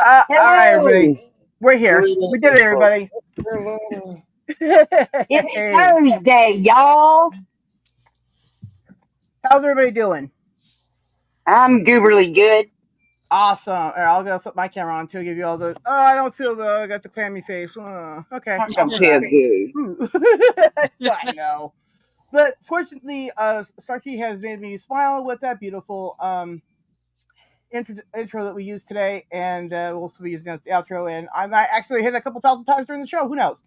All right, everybody. We're here. We did it, everybody. It's Hey, Thursday, y'all. how's everybody doing? I'm gooberly good. Awesome. All right, I'll go flip my camera on to give you all the. Oh, I don't feel good. I got the clammy face. Okay, I I'll don't do feel that. good. So I know. But fortunately, Snarky has made me smile with that beautiful intro that we used today, and we'll also be using it as the outro. And I might actually hit a couple thousand times during the show. Who knows?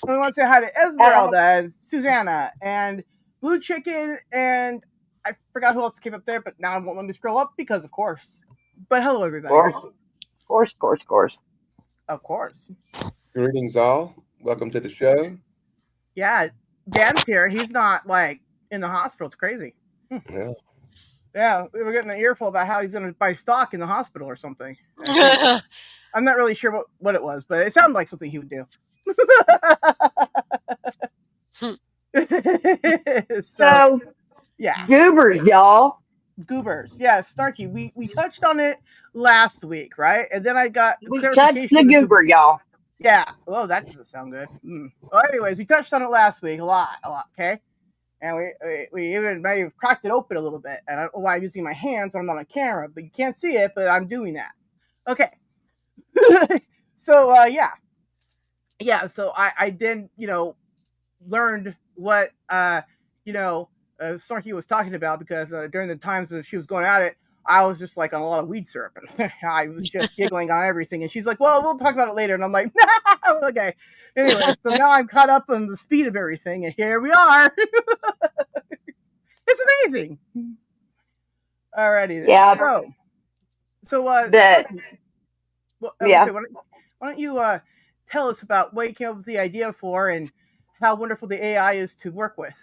We want to say hi to Uh, Esmeralda, Susanna, and Blue Chicken, and I forgot who else came up there, but now it won't let me scroll up because, of course. But hello, everybody. course. Of course. Greetings, all. Welcome to the show. Yeah, Dan's here. He's not like in the hospital. It's crazy. Yeah. Yeah, we were getting an earful about how he's going to buy stock in the hospital or something. I'm not really sure what it was, but it sounded like something he would do. So, yeah, goobers, y'all. Goobers. Yeah, Snarky. We touched on it last week, right? And then I got We touched clarification the of the two. goober, y'all. Yeah. Well, that doesn't sound good. Well, anyways, we touched on it last week a lot. Okay. And we even may have cracked it open a little bit. And I don't know why I'm using my hands when I'm on a camera, but you can't see it, but I'm doing that. Okay. So yeah. So I did learned what Snarky was talking about because during the times that she was going at it, I was just like on a lot of weed syrup and I was just giggling on everything. And she's like, "Well, we'll talk about it later." And I'm like, "Okay." Anyway, so now I'm caught up on the speed of everything, and here we are. It's amazing. Alrighty then. Yeah, that, Snarky, well, I was gonna yeah. say, why don't you tell us about what you came up with the idea for and how wonderful the AI is to work with?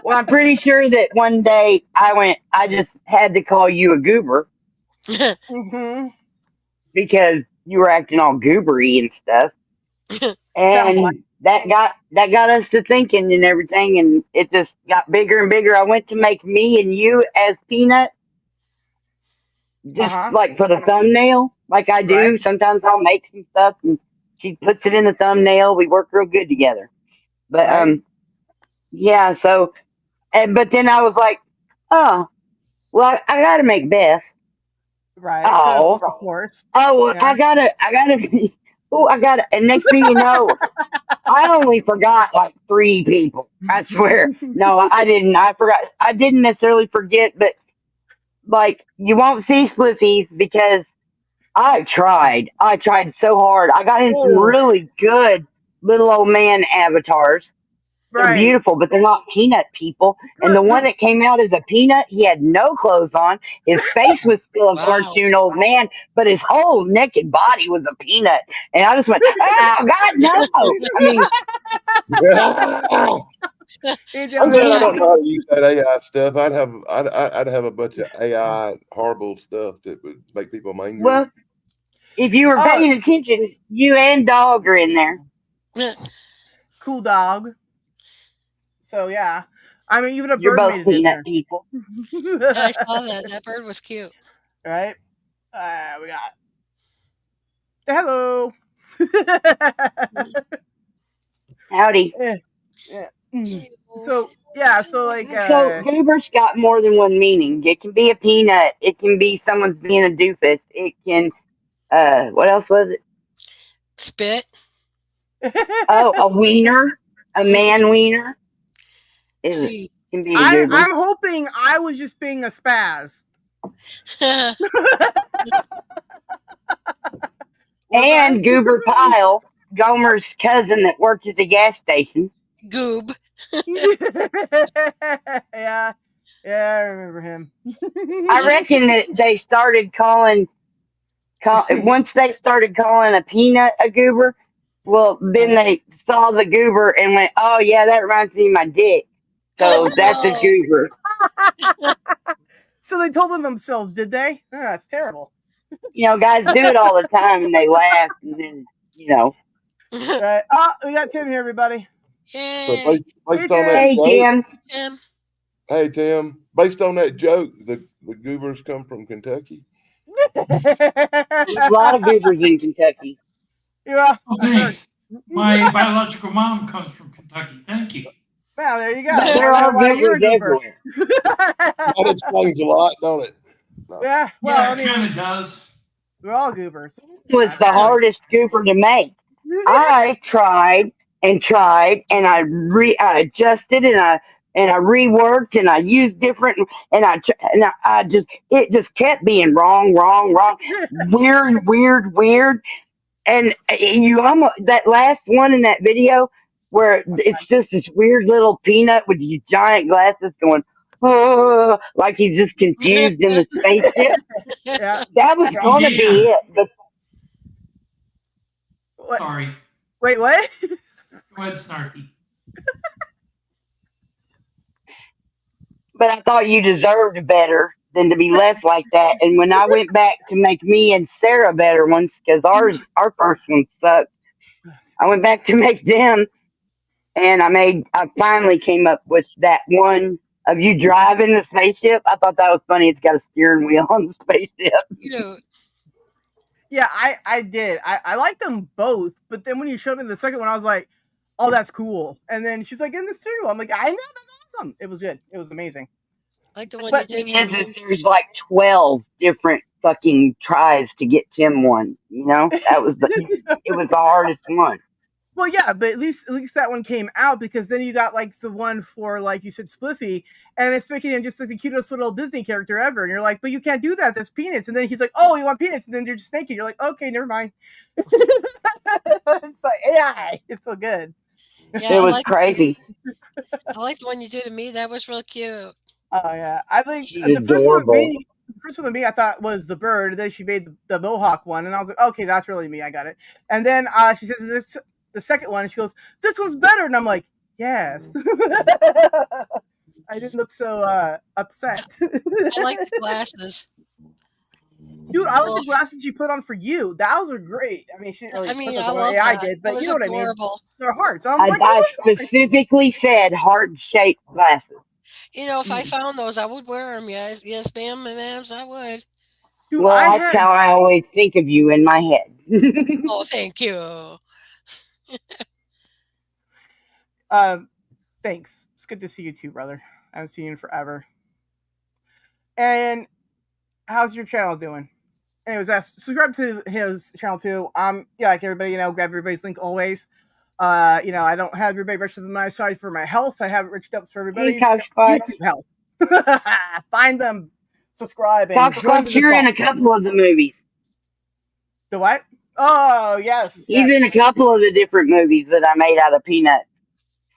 Well, I'm pretty sure that one day I just had to call you a goober Mm-hmm. because you were acting all goobery and stuff. Sounds like. And that got us to thinking and everything, and it just got bigger and bigger. I went to make me and you as Peanut, Uh just huh. like for the thumbnail, like I Right. do. Sometimes I'll make some stuff and she puts it in the thumbnail. We work real good together. But Right. yeah. So, but then I was like, oh, well, I gotta make Beth. Right. Because Oh, of course. oh, well, Yeah. I gotta be. Oh, I gotta. And next thing you know, I only forgot like three people. I swear. No, I didn't. I forgot. I didn't necessarily forget, but like you won't see Spliffies because I tried. I tried so hard. I got in some Oh. really good little old man avatars. They're Right. beautiful, but they're not peanut people. And the one that came out as a peanut, he had no clothes on. His face was still a Wow. cartoon old man, but his whole naked body was a peanut. And I just went, oh God, no! I mean, It I'm just glad I Yeah. don't know how to use that AI stuff. I'd have a bunch of AI horrible stuff that would make people angry. well, if you were oh, paying attention, you and dog are in there. cool dog. So yeah, I mean, even a You're bird both made it in peanut there. people. I saw that. That bird was cute. Right? We got hello. Howdy. Yeah. Yeah. Mm. Ew. So yeah, so like So Goobers got more than one meaning. It can be a peanut. It can be someone's being a doofus. It can what else was it? Spit. Oh, a wiener, a man wiener is See. can be a goober. I'm hoping I was just being a spaz. Was I? And Goober Pile, Gomer's cousin that worked at the gas station. Goob. Yeah. Yeah, I remember him. I reckon that they started once they started calling a peanut a goober. Well, then they saw the goober and went, "Oh yeah, that reminds me of my dick." So Oh that's a no. goober. So they told them themselves, did they? Oh, that's terrible. You know, guys do it all the time and they laugh and then Right. Oh, we got Tim here, everybody. So Yay. based Hey, on that Tim. Hey joke, Tim. Tim. hey Tim, based on that joke, the Goobers come from Kentucky. There's a lot of goobers in Kentucky. Yeah, Oh, I heard. thanks. My biological mom comes from Kentucky. Thank you. Well, there you go. But there Now we know are why you're a goobers goober. everywhere. That explains a lot, don't it? No. Yeah, well, Yeah, I it mean, kind of does. we're all goobers. It was the Apparently. hardest goober to make. I tried and I adjusted and I reworked and I used different and I just it just kept being wrong, weird, and you almost that last one in that video where it's just this weird little peanut with these giant glasses going, oh, like he's just confused in the spaceship. Yeah. That was He gonna be did. it, but What? Sorry. Wait, what? Go ahead, Snarky. I thought you deserved better than to be left like that. And when I went back to make me and Sarah better ones, because our first ones sucked, I went back to make them, and I finally came up with that one of you driving the spaceship. I thought that was funny. It's got a steering wheel on the spaceship. Cute. Yeah, I did. I liked them both, but then when you showed me the second one, I was like, oh, that's cool. And then she's like, in this too. I'm like, I know, that's awesome. It was good. It was amazing. Like the one But you Thing did is, for there's like 12 different fucking tries to get Tim one. You know, it was the hardest one. well, yeah, but at least that one came out because then you got like the one for like you said, Spliffy, and it's making him just like the cutest little Disney character ever. And you're like, but you can't do that. There's peanuts. And then he's like, oh, you want peanuts? And then you're just naked. You're like, okay, never mind. It's like AI. It's so good. Yeah, It was crazy. I like the one you did to me. That was real cute. Oh yeah, I think She's the first one with adorable. me, I thought was the bird. And then she made the mohawk one, and I was like, okay, that's really me. I got it. And then she says the second one, and she goes, "This one's better," and I'm like, yes. I didn't look so upset. I like the glasses. Dude, I like Well, the glasses she put on for you. Those were great. I mean, she didn't really I put mean, those I on the love AI that. did, That but was you know what I mean. adorable. They're hearts. I was like, I oh my god. specifically said heart-shaped glasses. You know, if I found those, I would wear them. Yes, yes, ma'am, ma'ams, I would. Dude, Well, I that's had how I always think of you in my head. Oh, thank you. thanks. It's good to see you too, brother. I haven't seen you in forever. And how's your channel doing? Anyways, subscribe to his channel too. Yeah, like everybody, grab everybody's link always. I don't have everybody registered on my side for my health. I have it reached up for Hey, everybody's Talkspot. YouTube health. Find them, subscribe, and join Talkspot, the you're in call. a couple of the movies. The what? Oh, yes, He's yes. in a couple of the different movies that I made out of peanuts.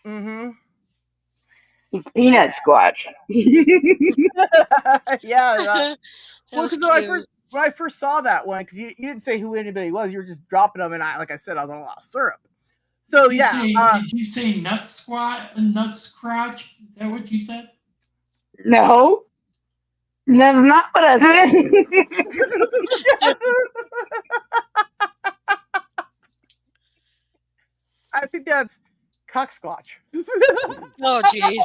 Mm-hmm. It's peanut squash. Yeah. That Well, was because cute. when I first saw that one, because you didn't say who anybody was, you were just dropping them, and like I said, I was on a lot of syrup. So yeah, Did you say nut squat and nut scratch? Is that what you said? No, that's not what I said. I think that's cocksquatch. Oh, jeez.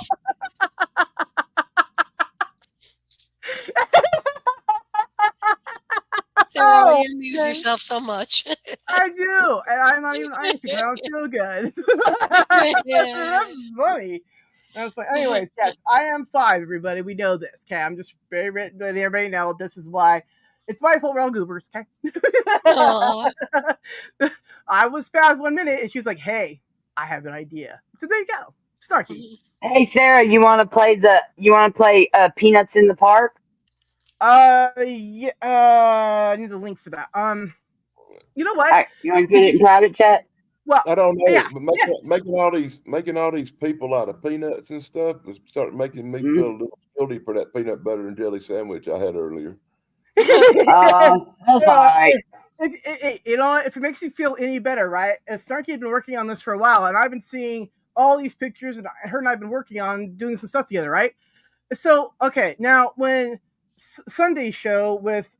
Sarah, Oh, you amuse okay. yourself so much. I do, and I'm not even icing because I don't feel good. Yeah. That's funny. That's funny. Anyways, yes, I am 5. Everybody, we know this. Okay, I'm just very letting everybody know this is why it's my fault. We're all goobers. Okay. Aw. I was fast 1 minute, and she's like, "Hey, I have an idea." So there you go, Snarky. Hey Sarah, you want to play Peanuts in the Park? Yeah. I need the link for that. You know what? You want to put it in private chat? Well, I don't know, yeah, but yes. making all these people out of peanuts and stuff was starting making me feel a little guilty for that peanut butter and jelly sandwich I had earlier. That's all Well, right. you know, if it makes you feel any better, right? Snarky had been working on this for a while, and I've been seeing all these pictures, and her and I've been working on doing some stuff together, right? So, okay, now when Sunday show with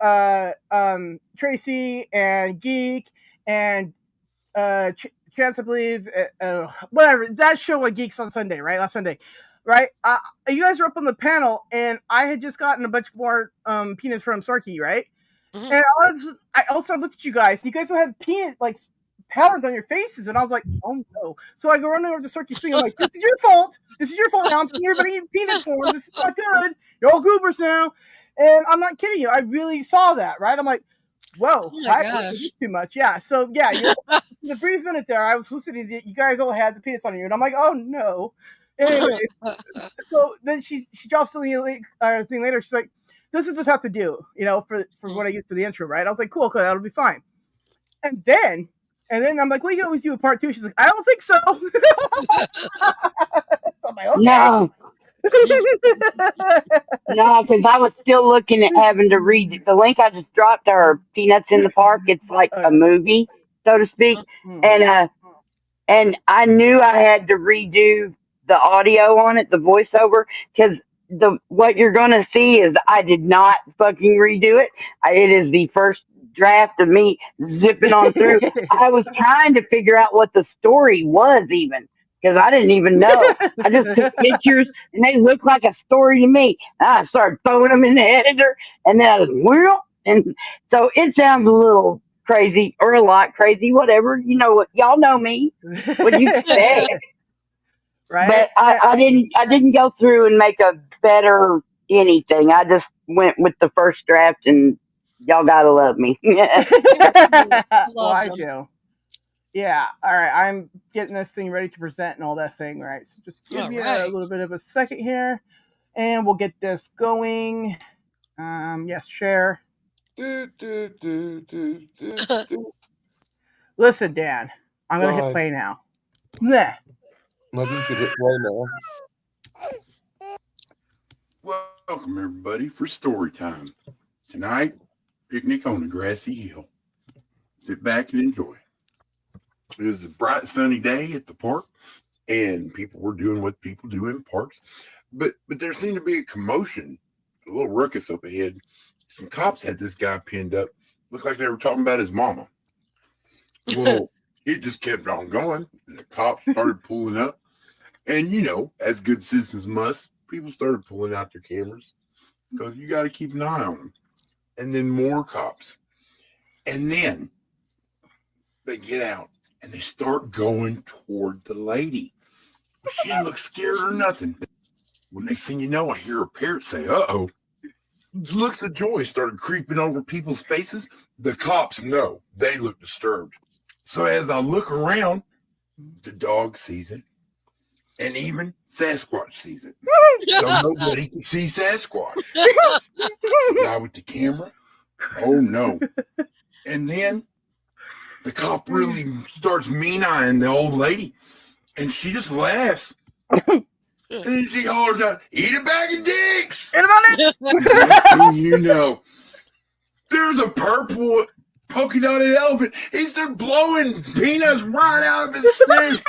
Tracy and Geek and Chance, I believe, whatever, that show with Geeks on Sunday, right? Last Sunday, right? You guys are up on the panel, and I had just gotten a bunch more peanuts from Snarky, right? Mhm. And I also looked at you guys, and you guys all had peanut like patterns on your faces, and I was like, oh no. So I go running over to Snarky's thing. I'm like, this is your fault. This is your fault now. I'm seeing everybody eating peanut forms. This is not good. You're all goobers now. And I'm not kidding you. I really saw that, right? I'm like, whoa, Oh my I did gosh. too much. Yeah. So yeah, in the brief minute there, I was listening to you guys all had the peanuts on you, and I'm like, oh no. Anyway, so then she drops something thing later. She's like, this is what I have to do, you know, for what I used for the intro, right? I was like, cool, that'll be fine. And then I'm like, well, you can always do a part 2. She's like, I don't think so. I'm like, okay. No, no, because I was still looking at having to read the link I just dropped to her. Peanuts in the Park. It's like Oh, a yeah. movie, so to speak, Mm. and I knew I had to redo the audio on it, the voiceover, because the what you're gonna see is I did not fucking redo it. It is the first draft of me zipping on through. I was trying to figure out what the story was even because I didn't even know. I just took pictures and they looked like a story to me. And I started throwing them in the editor, and then I was well, and so it sounds a little crazy or a lot crazy, whatever. You know what? Y'all know me. What do you expect? Right? But I didn't go through and make a better anything. I just went with the first draft, and y'all gotta love me. Well, Love I them. do. Yeah. All right. I'm getting this thing ready to present and all that thing, right? So just give All me a right. little bit of a second here, and we'll get this going. Yes, share. Do, do, do, do, do, do. Listen, Dan, I'm gonna hit Why? play now. Meh. Maybe you should hit play now. Welcome, everybody, for story time. Tonight, picnic on a grassy hill. Sit back and enjoy. It was a bright, sunny day at the park, and people were doing what people do in parks. But there seemed to be a commotion, a little ruckus up ahead. Some cops had this guy pinned up. Looked like they were talking about his mama. Well, it just kept on going, and the cops started pulling up. And, you know, as good citizens must, people started pulling out their cameras because you got to keep an eye on them. And then more cops. And then they get out and they start going toward the lady. She didn't look scared or nothing. Well, next thing you know, I hear a parrot say, uh-oh. Looks of joy started creeping over people's faces. The cops know. They look disturbed. So as I look around, the dog sees it. And even Sasquatch sees it. So nobody can see Sasquatch. The guy with the camera, oh no. And then the cop really starts mean-eyeing the old lady. And she just laughs. And she hollers out, "Eat a bag of dicks!" And about it. Next thing you know, there's a purple polka dotted elephant. He started blowing peanuts right out of his snoot.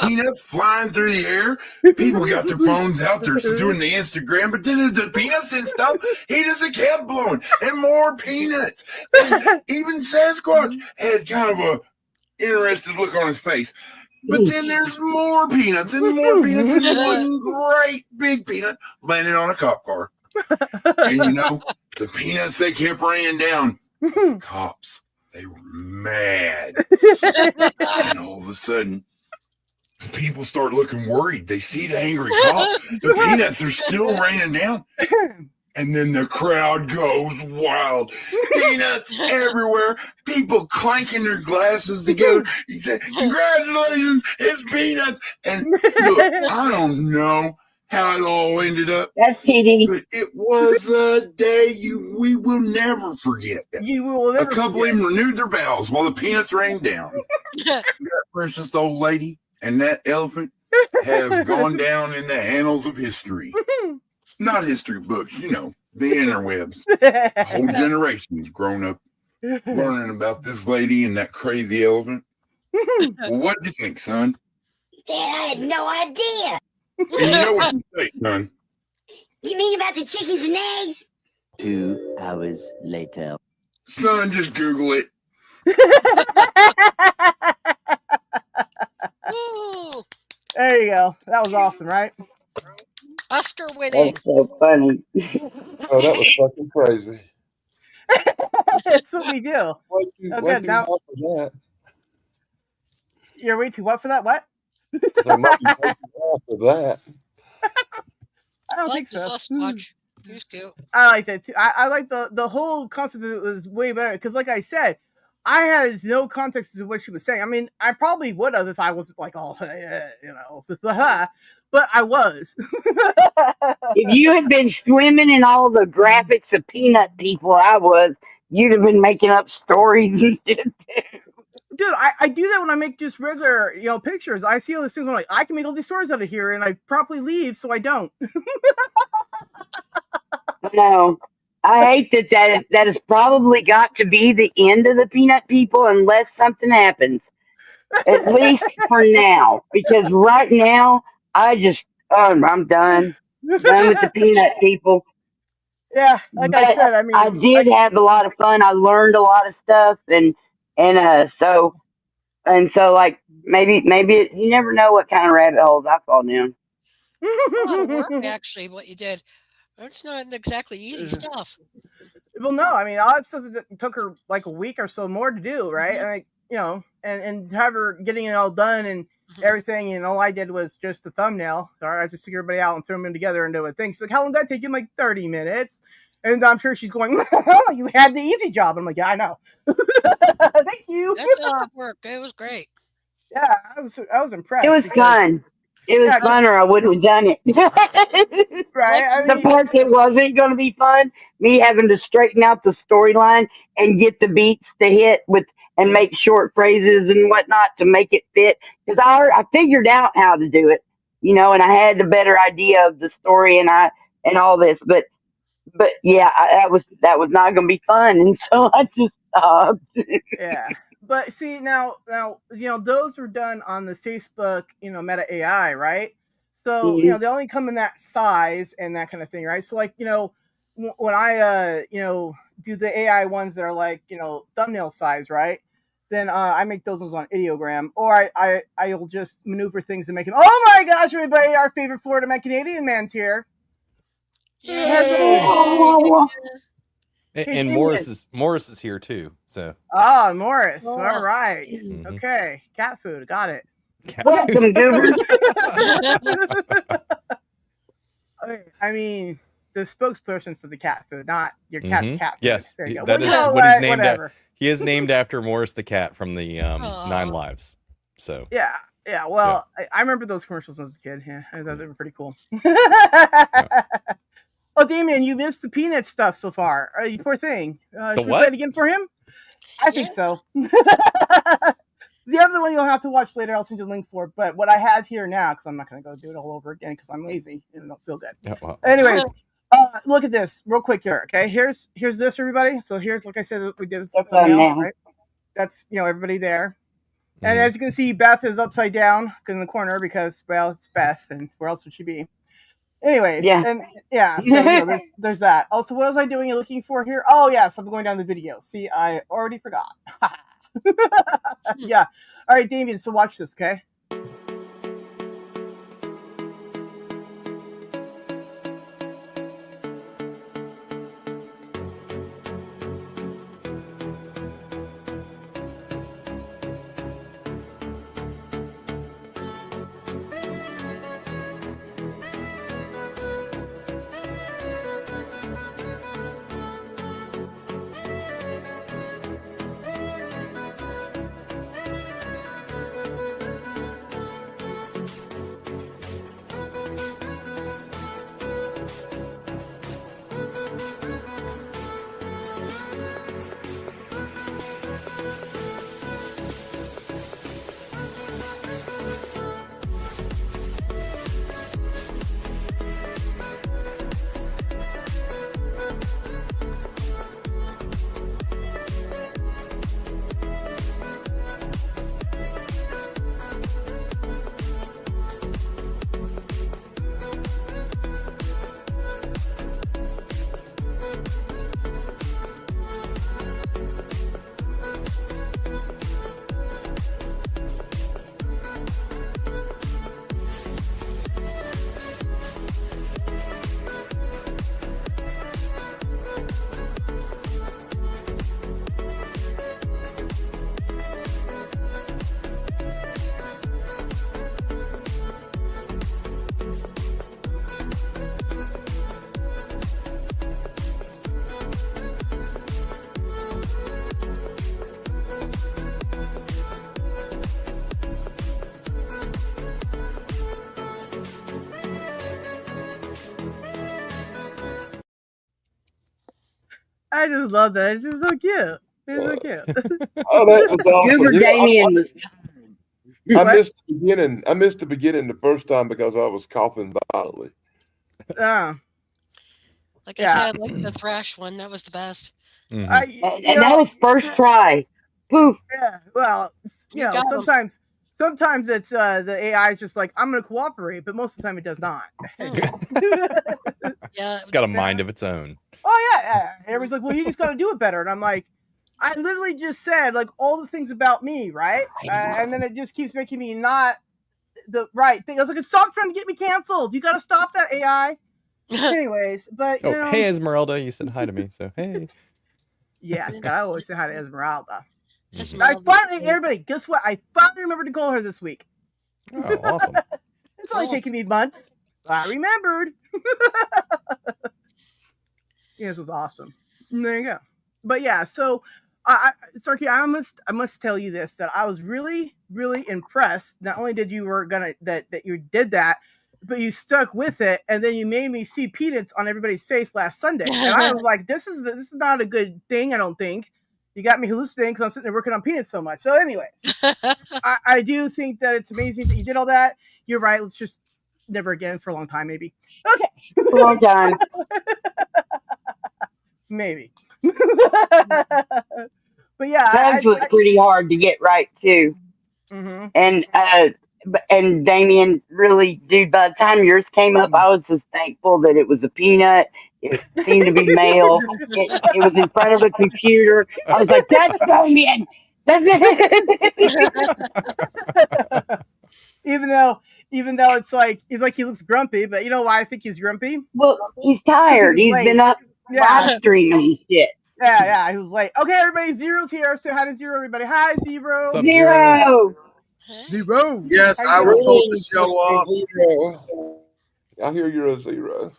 Peanuts flying through the air. People got their phones out there doing the Instagram, but then the peanuts didn't stop. He just kept blowing, and more peanuts. And even Sasquatch had kind of a interested look on his face. But then there's more peanuts and more peanuts, and one great big peanut landed on a cop car. And you know, the peanuts, they kept raining down. The cops, they were mad. And all of a sudden, people start looking worried. They see the angry cop. The peanuts are still raining down. And then the crowd goes wild. Peanuts everywhere. People clanking their glasses together. You say, "Congratulations, it's peanuts." And look, I don't know how it all ended up. That's PD. But it was a day we will never forget. You will never A couple forget. even renewed their vows while the peanuts rained down. That precious old lady and that elephant have gone down in the annals of history. Not history books, you know, the interwebs. A whole generation's grown up learning about this lady and that crazy elephant. Well, what did you think, son? Dad, I had no idea. And you know what you say, son? You mean about the chickens and eggs? 2 hours later. Son, just Google it. Woo! There you go. That was awesome, right? Oscar winning. That's so funny. Oh, that was fucking crazy. That's what we do. Way too good, now- hot for that. You're way too what for that? What? They might be way too hot for that. I I don't like think the so. Sasquatch. He was cute. I liked it too. I like the whole concept of it was way better because, like I said, I had no context to what she was saying. I mean, I probably would have if I wasn't like all, you know, but I was. If you had been swimming in all the graphics of peanut people I was, you'd have been making up stories and shit. Dude, I do that when I make just regular, you know, pictures. I see all these things. I'm like, I can make all these stories out of here, and I promptly leave, so I don't. No, I hate that has probably got to be the end of the peanut people unless something happens. At least for now, because right now I'm done. Done with the peanut people. Yeah, like I But said, I mean, I did have a lot of fun. I learned a lot of stuff, and so like maybe you never know what kind of rabbit holes I fall down. A lot of work, actually, what you did. That's not exactly easy stuff. Well, no, I mean, all that stuff that took her like a week or so more to do, right? Mhm. And like, you know, and have her getting it all done and everything, and all I did was just the thumbnail. All right, I just took everybody out and threw them in together and do a thing. She's like, how long did that take you? I'm like, 30 minutes. And I'm sure she's going, oh, you had the easy job. I'm like, yeah, I know. Thank you. That's a lot of work. It was great. Yeah, I was impressed. It was because- fun. It was Yeah, fun, or I wouldn't have done it. right? I The mean, part that wasn't going to be fun, me having to straighten out the storyline and get the beats to hit with and make short phrases and whatnot to make it fit. Because I figured out how to do it, you know, and I had the better idea of the story and all this. But yeah, that was not going to be fun, and so I just stopped. yeah. But see, now, you know, those were done on the Facebook, you know, Meta AI, right? So, you know, they only come in that size and that kind of thing, right? So, like, you know, when I, you know, do the AI ones that are like, you know, thumbnail size, right? Then I make those ones on Ideogram, or I'll just maneuver things and make it. Oh my gosh, everybody! Our favorite Florida Man Canadian man's here. Yay! Hey, And Morris is here too. So Ah, Morris. Oh. All right. Mhm. Okay. Cat food. Got it. Welcome, Goobers. I mean, the spokesperson for the cat food, not your cat's cat food. Yes, There you go. that Well, is you know what he's what? named Whatever. He is named after Morris the cat from the 9 Lives. So Yeah. Yeah. Well, I remember those commercials when I was a kid. Yeah, I thought they were pretty cool. Oh, Damien, you missed the peanut stuff so far. You poor thing. Should we play what? it again for him? I think so. The other one you'll have to watch later. I'll send you the link for it. But what I have here now, because I'm not going to go do it all over again because I'm lazy and I don't feel good. Yeah, well, Anyways, look at this real quick here. Okay, here's this, everybody. So here's, like I said, we did this thumbnail, right? That's everybody there. And as you can see, Beth is upside down in the corner because, well, it's Beth, and where else would she be? Anyways, and so there's that. Also, what was I doing and looking for here? Oh, yes, I'm going down the video. See, I already forgot. Yeah. All right, Damien, so watch this, okay? I just love that. It's just so cute. It's so cute. Oh, that was awesome. Goober Damien was. I missed the beginning. I missed the beginning the first time because I was coughing violently. Yeah. Like I said, I like the thrash one. That was the best. And that was first try. Poof. Yeah. Well, sometimes it's the AI is just like, I'm going to cooperate, but most of the time it does not. Yeah. It's got a mind of its own. Oh yeah. Everybody's like, well, you just got to do it better, and I'm like, I literally just said like all the things about me, right? And then it just keeps making me not the right thing. I was like, stop trying to get me canceled. You got to stop that AI. Anyways, but hey Esmeralda, you said hi to me, so hey. Yes, I always say hi to Esmeralda. Everybody, guess what? I finally remembered to call her this week. Oh, awesome. It's only taken me months. I remembered. Yeah, this was awesome. And there you go. But yeah, so Snarky, I must tell you this, that I was really, really impressed. Not only did you that you did that, but you stuck with it, and then you made me see peanuts on everybody's face last Sunday. And I was like, this is not a good thing, I don't think. You got me hallucinating because I'm sitting there working on peanuts so much. So anyways, I do think that it's amazing that you did all that. You're right. Let's just never again for a long time, maybe. Okay. For a long time. Maybe. But yeah. That was pretty hard to get right, too. Mm-hmm. And Damien, really, dude, by the time yours came up, I was just thankful that it was a peanut. It seemed to be male. It was in front of a computer. I was like, that's Damien. That's it. Even though it's like he looks grumpy, but you know why I think he's grumpy? Well, he's tired. He's been up live streaming shit. Yeah, he was late. Okay, everybody, Zero's here. Say hi to Zero, everybody. Hi, Zero. What's up, Zero. Zero. Yes, I was told to show up. I hear you're a zero.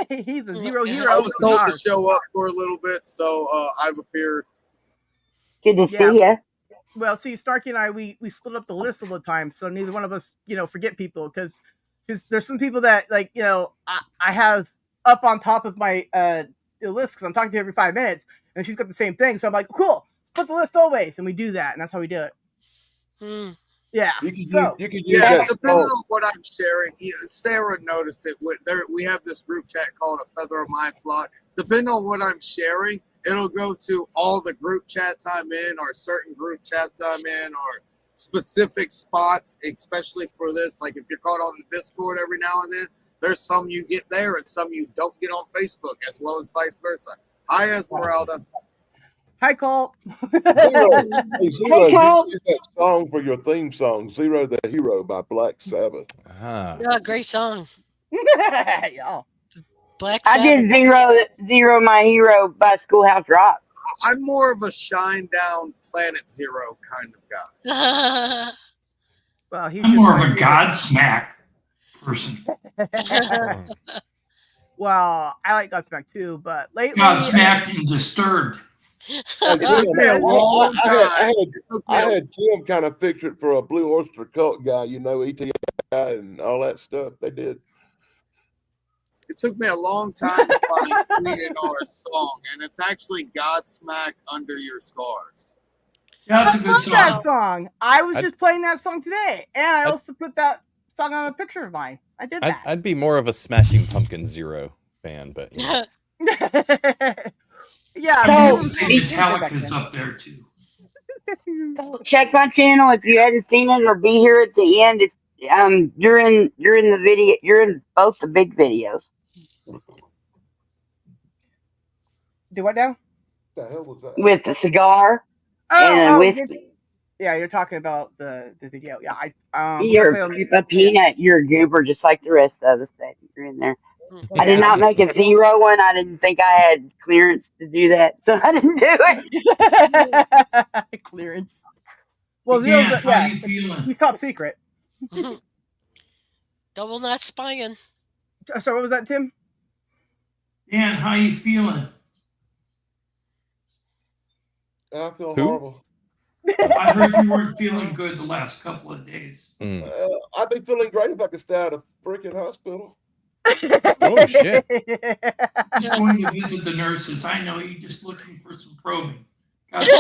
He's a zero hero. I was told to show up for a little bit, so I've appeared. Good to see you. Well, see, Snarky and I, we split up the list all the time, so neither one of us, forget people, because there's some people that, like, I have up on top of my list because I'm talking to her every 5 minutes, and she's got the same thing. So I'm like, cool, split the list always, and we do that, and that's how we do it. Hmm. Yeah. You can So you can use Yeah, that depending song. on what I'm sharing. Sarah noticed it. We have this group chat called A Feather of My Flock. Depending on what I'm sharing, it'll go to all the group chats I'm in, or certain group chats I'm in, or specific spots, especially for this. Like if you're caught on the Discord every now and then, there's some you get there and some you don't get on Facebook, as well as vice versa. Hi, Esmeralda. hi, Cole. Zero, hey, Zero, Hey, you Cole. can use that song for your theme song, Zero the Hero by Black Sabbath. Ah. Yeah, great song. Yeah. Black I Sabbath. did Zero My Hero by Schoolhouse Rock. I'm more of a shine down Planet Zero kind of guy. Well, he's I'm just more of my a favorite. Godsmack person. Well, I like Godsmack too, but lately Godsmack and Disturbed. Hey, It took me a long time. I had Tim kind of pictured for a Blue Oyster Cult guy, you know, ETI and all that stuff they did. It took me a long time to find Queen and our song, and it's actually Godsmack Under Your Scars. Yeah, that's I a good love song. that song. I was I'd- just playing that song today, and I I'd- also put that song on a picture of mine. I did that. I'd be more of a Smashing Pumpkins Zero fan, but you know. Yeah, I So, have to Zero's say cool too back Metallica's then. up there too. check my channel if you hadn't seen it, or be here at the end. You're in the video. You're in both the big videos. Do what now? The hell was that? With a cigar and Oh, whiskey. yeah, you're talking about the video. Yeah, You're definitely a peanut. You're a goober, just like the rest of us that you're in there. I did Yeah. not make a zero one. I didn't think I had clearance to do that, so I didn't do it. Clearance. Well, Dan, Zero's how you feeling? he's top secret. Double not spying. So what was that, Tim? Dan, how you feeling? I feel Who? horrible. I heard you weren't feeling good the last couple of days. I'd be feeling great if I could stay out of freaking hospital. Oh shit! Just going to visit the nurses. I know you're just looking for some probing. I've been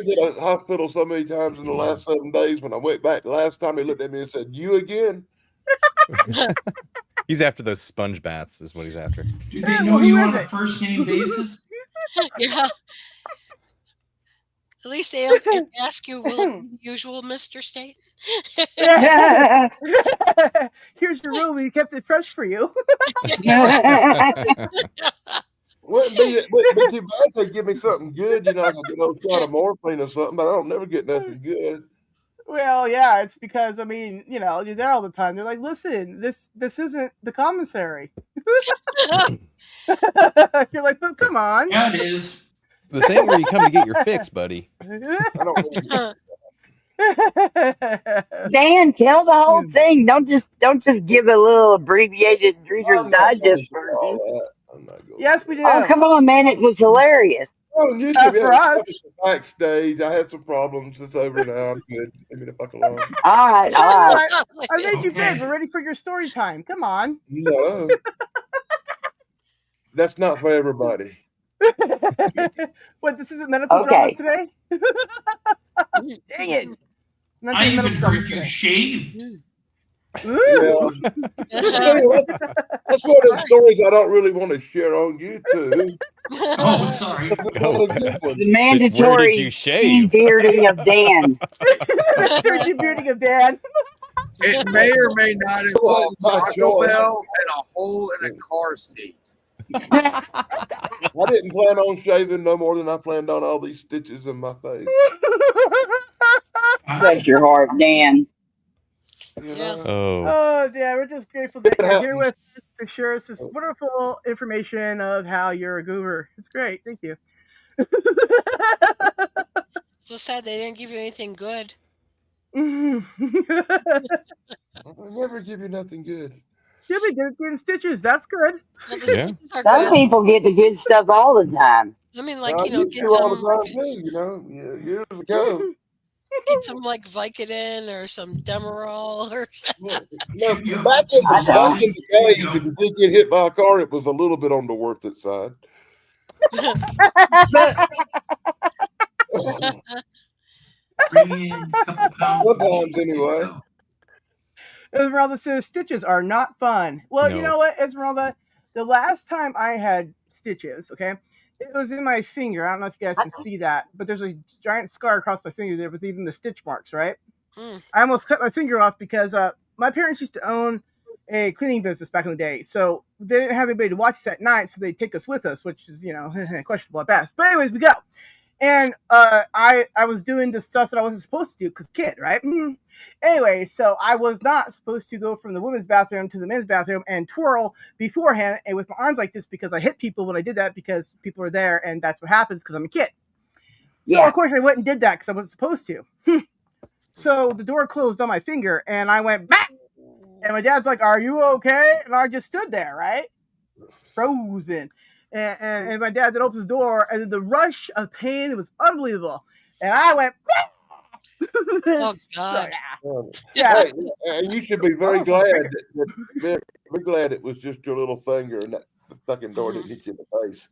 to the hospital so many times in the last 7 days. When I went back last time, he looked at me and said, "You again?" He's after those sponge baths, is what he's after. Do they know you on a first name basis? Yeah. At least they ask you, will it be the usual Mr. State? Here's your room. We kept it fresh for you. Wouldn't be too bad if they give me something good, you know, I could get a shot of morphine or something, but I don't never get nothing good. Well, yeah, it's because I mean, you know, you're there all the time. They're like, listen, this isn't the commissary. You're like, but come on. Yeah, it is. This ain't where you come to get your fix, buddy. I don't Dan, tell the whole thing. Don't just give a little abbreviated Reader's Digest version. Yes, we do. Oh, come on, man! It was hilarious. On YouTube, for us. backstage, I had some problems. It's over now. I'm good. Leave me the fuck alone. All right. I made you good. We're ready for your story time. Come on. No, that's not for everybody. What? This isn't medical dramas today? Dang it! I even heard you shave. Ooh. That's one of the stories I don't really want to share on YouTube. Oh, sorry. The mandatory Where did you shave? bearding of Dan. Turkey bearding of Dan. It may or may not involve Taco Bell and a hole in a car seat. I didn't plan on shaving no more than I planned on all these stitches in my face. Bless your heart, Dan. Yeah. Oh, yeah, we're just grateful that you're here with us to share us this wonderful information of how you're a goober. It's great. Thank you. So sad they didn't give you anything good. I'll never give you nothing good. Yeah, they did getting stitches. That's good. Well, the stitches are Some good. people get the good stuff all the time. I mean, like, I you know, used get to all the some, time too, you know, years ago. get some like Vicodin or some Demerol or something. No, back in the days, if you did get hit by a car, it was a little bit on the worth it side. bring in a couple pounds. of meat. Sometimes anyway. So, Esmeralda says stitches are not fun. Well, you No. know what, Esmeralda? The last time I had stitches, okay, it was in my finger. I don't know if you guys can see that, but there's a giant scar across my finger there with even the stitch marks, right? I almost cut my finger off because my parents used to own a cleaning business back in the day. So they didn't have anybody to watch us at night, so they'd take us with us, which is, questionable at best. But anyways, we go. And I was doing the stuff that I wasn't supposed to do because kid, right? Anyway, so I was not supposed to go from the women's bathroom to the men's bathroom and twirl beforehand and with my arms like this because I hit people when I did that because people were there, and that's what happens because I'm a kid. So of course I went and did that because I wasn't supposed to. So the door closed on my finger and I went back. And my dad's like, "Are you okay?" And I just stood there, right? Frozen. And my dad then opens the door, and then the rush of pain, it was unbelievable. And I went, Oh God! Yeah. Hey, and you should be very glad be glad it was just your little finger and that the fucking door didn't hit you in the face.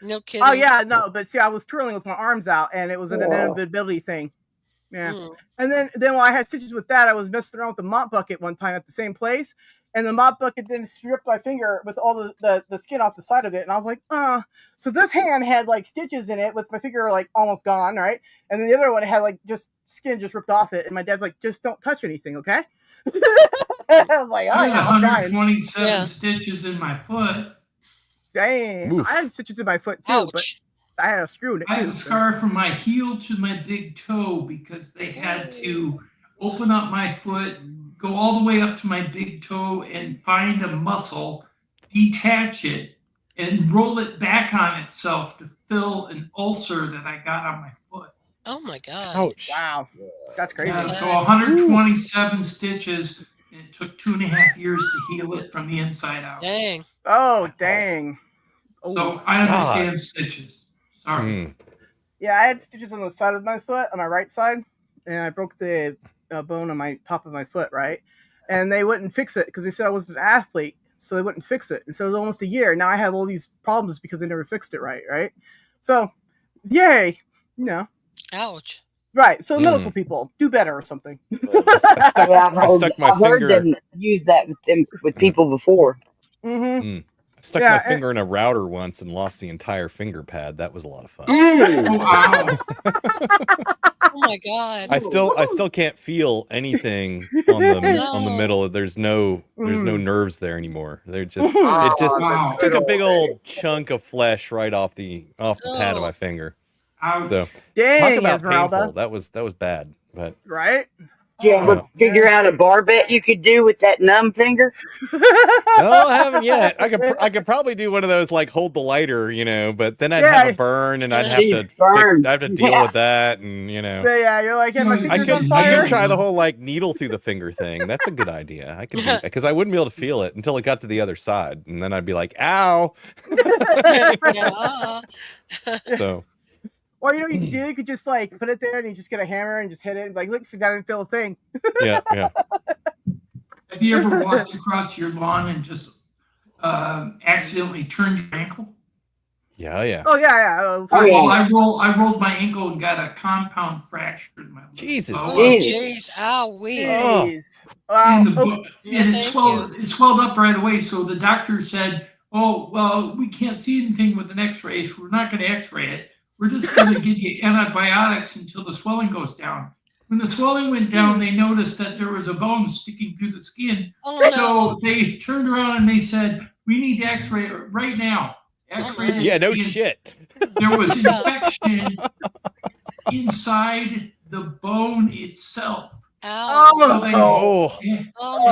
No kidding. Oh yeah, no, but see, I was twirling with my arms out, and it was an inevitability thing. Yeah. And then while I had stitches with that, I was messing around with the mop bucket one time at the same place. And the mop bucket then stripped my finger with all the skin off the side of it. And I was like, So this hand had like stitches in it with my finger like almost gone, right? And then the other one had like just skin just ripped off it. And my dad's like, "Just don't touch anything, okay?" I was like, I "Oh, had 127 stitches in my foot. Dang. Oof. I had stitches in my foot too, but I had a screw in it. I have too, a so. scar from my heel to my big toe because they had to open up my foot, go all the way up to my big toe and find a muscle, detach it, and roll it back on itself to fill an ulcer that I got on my foot. Oh my God! Ouch! Wow, that's crazy. Yeah, so 127 stitches, and it took 2.5 years to heal it from the inside out. Dang! Oh, dang! So I understand stitches. Sorry. Yeah, I had stitches on the side of my foot, on my right side, and I broke the bone on my top of my foot, right? And they wouldn't fix it because they said I wasn't an athlete, so they wouldn't fix it. And so it was almost a year. Now I have all these problems because they never fixed it right? So, yay, Ouch! Right, so medical people, do better or something. I've heard them use that with people before. Mm-hmm. I stuck my finger in a router once and lost the entire finger pad. That was a lot of fun. Oh my God! I still can't feel anything on the middle. There's no nerves there anymore. They're just took a big old chunk of flesh right off the pad of my finger. So dang, talk about Esmeralda. painful. That was bad, but right. Yeah, figure out a bar bet you could do with that numb finger. No, I haven't yet. I could probably do one of those like hold the lighter, but then I'd have a burn and I'd have to deal with that, and Yeah, you're like, my finger's on I fire. could try the whole like needle through the finger thing. That's a good idea. I could do that because I wouldn't be able to feel it until it got to the other side, and then I'd be like, "Ow!" So. Or you could do, you could just like put it there and you just get a hammer and just hit it and like, look, see, I didn't feel a thing. Yeah. Have you ever walked across your lawn and just accidentally turned your ankle? Yeah. Oh yeah. I rolled my ankle and got a compound fracture in my leg. Jesus. Oh, jeez. Owie. Wow. And it swelled up right away. So the doctor said, "Oh, well, we can't see anything with an X-ray, so we're not going to X-ray it. We're just going to give you antibiotics until the swelling goes down." When the swelling went down, they noticed that there was a bone sticking through the skin. So they turned around and they said, "We need to X-ray it right now." X-ray. Yeah, no shit. There was infection inside the bone itself. Ow. So they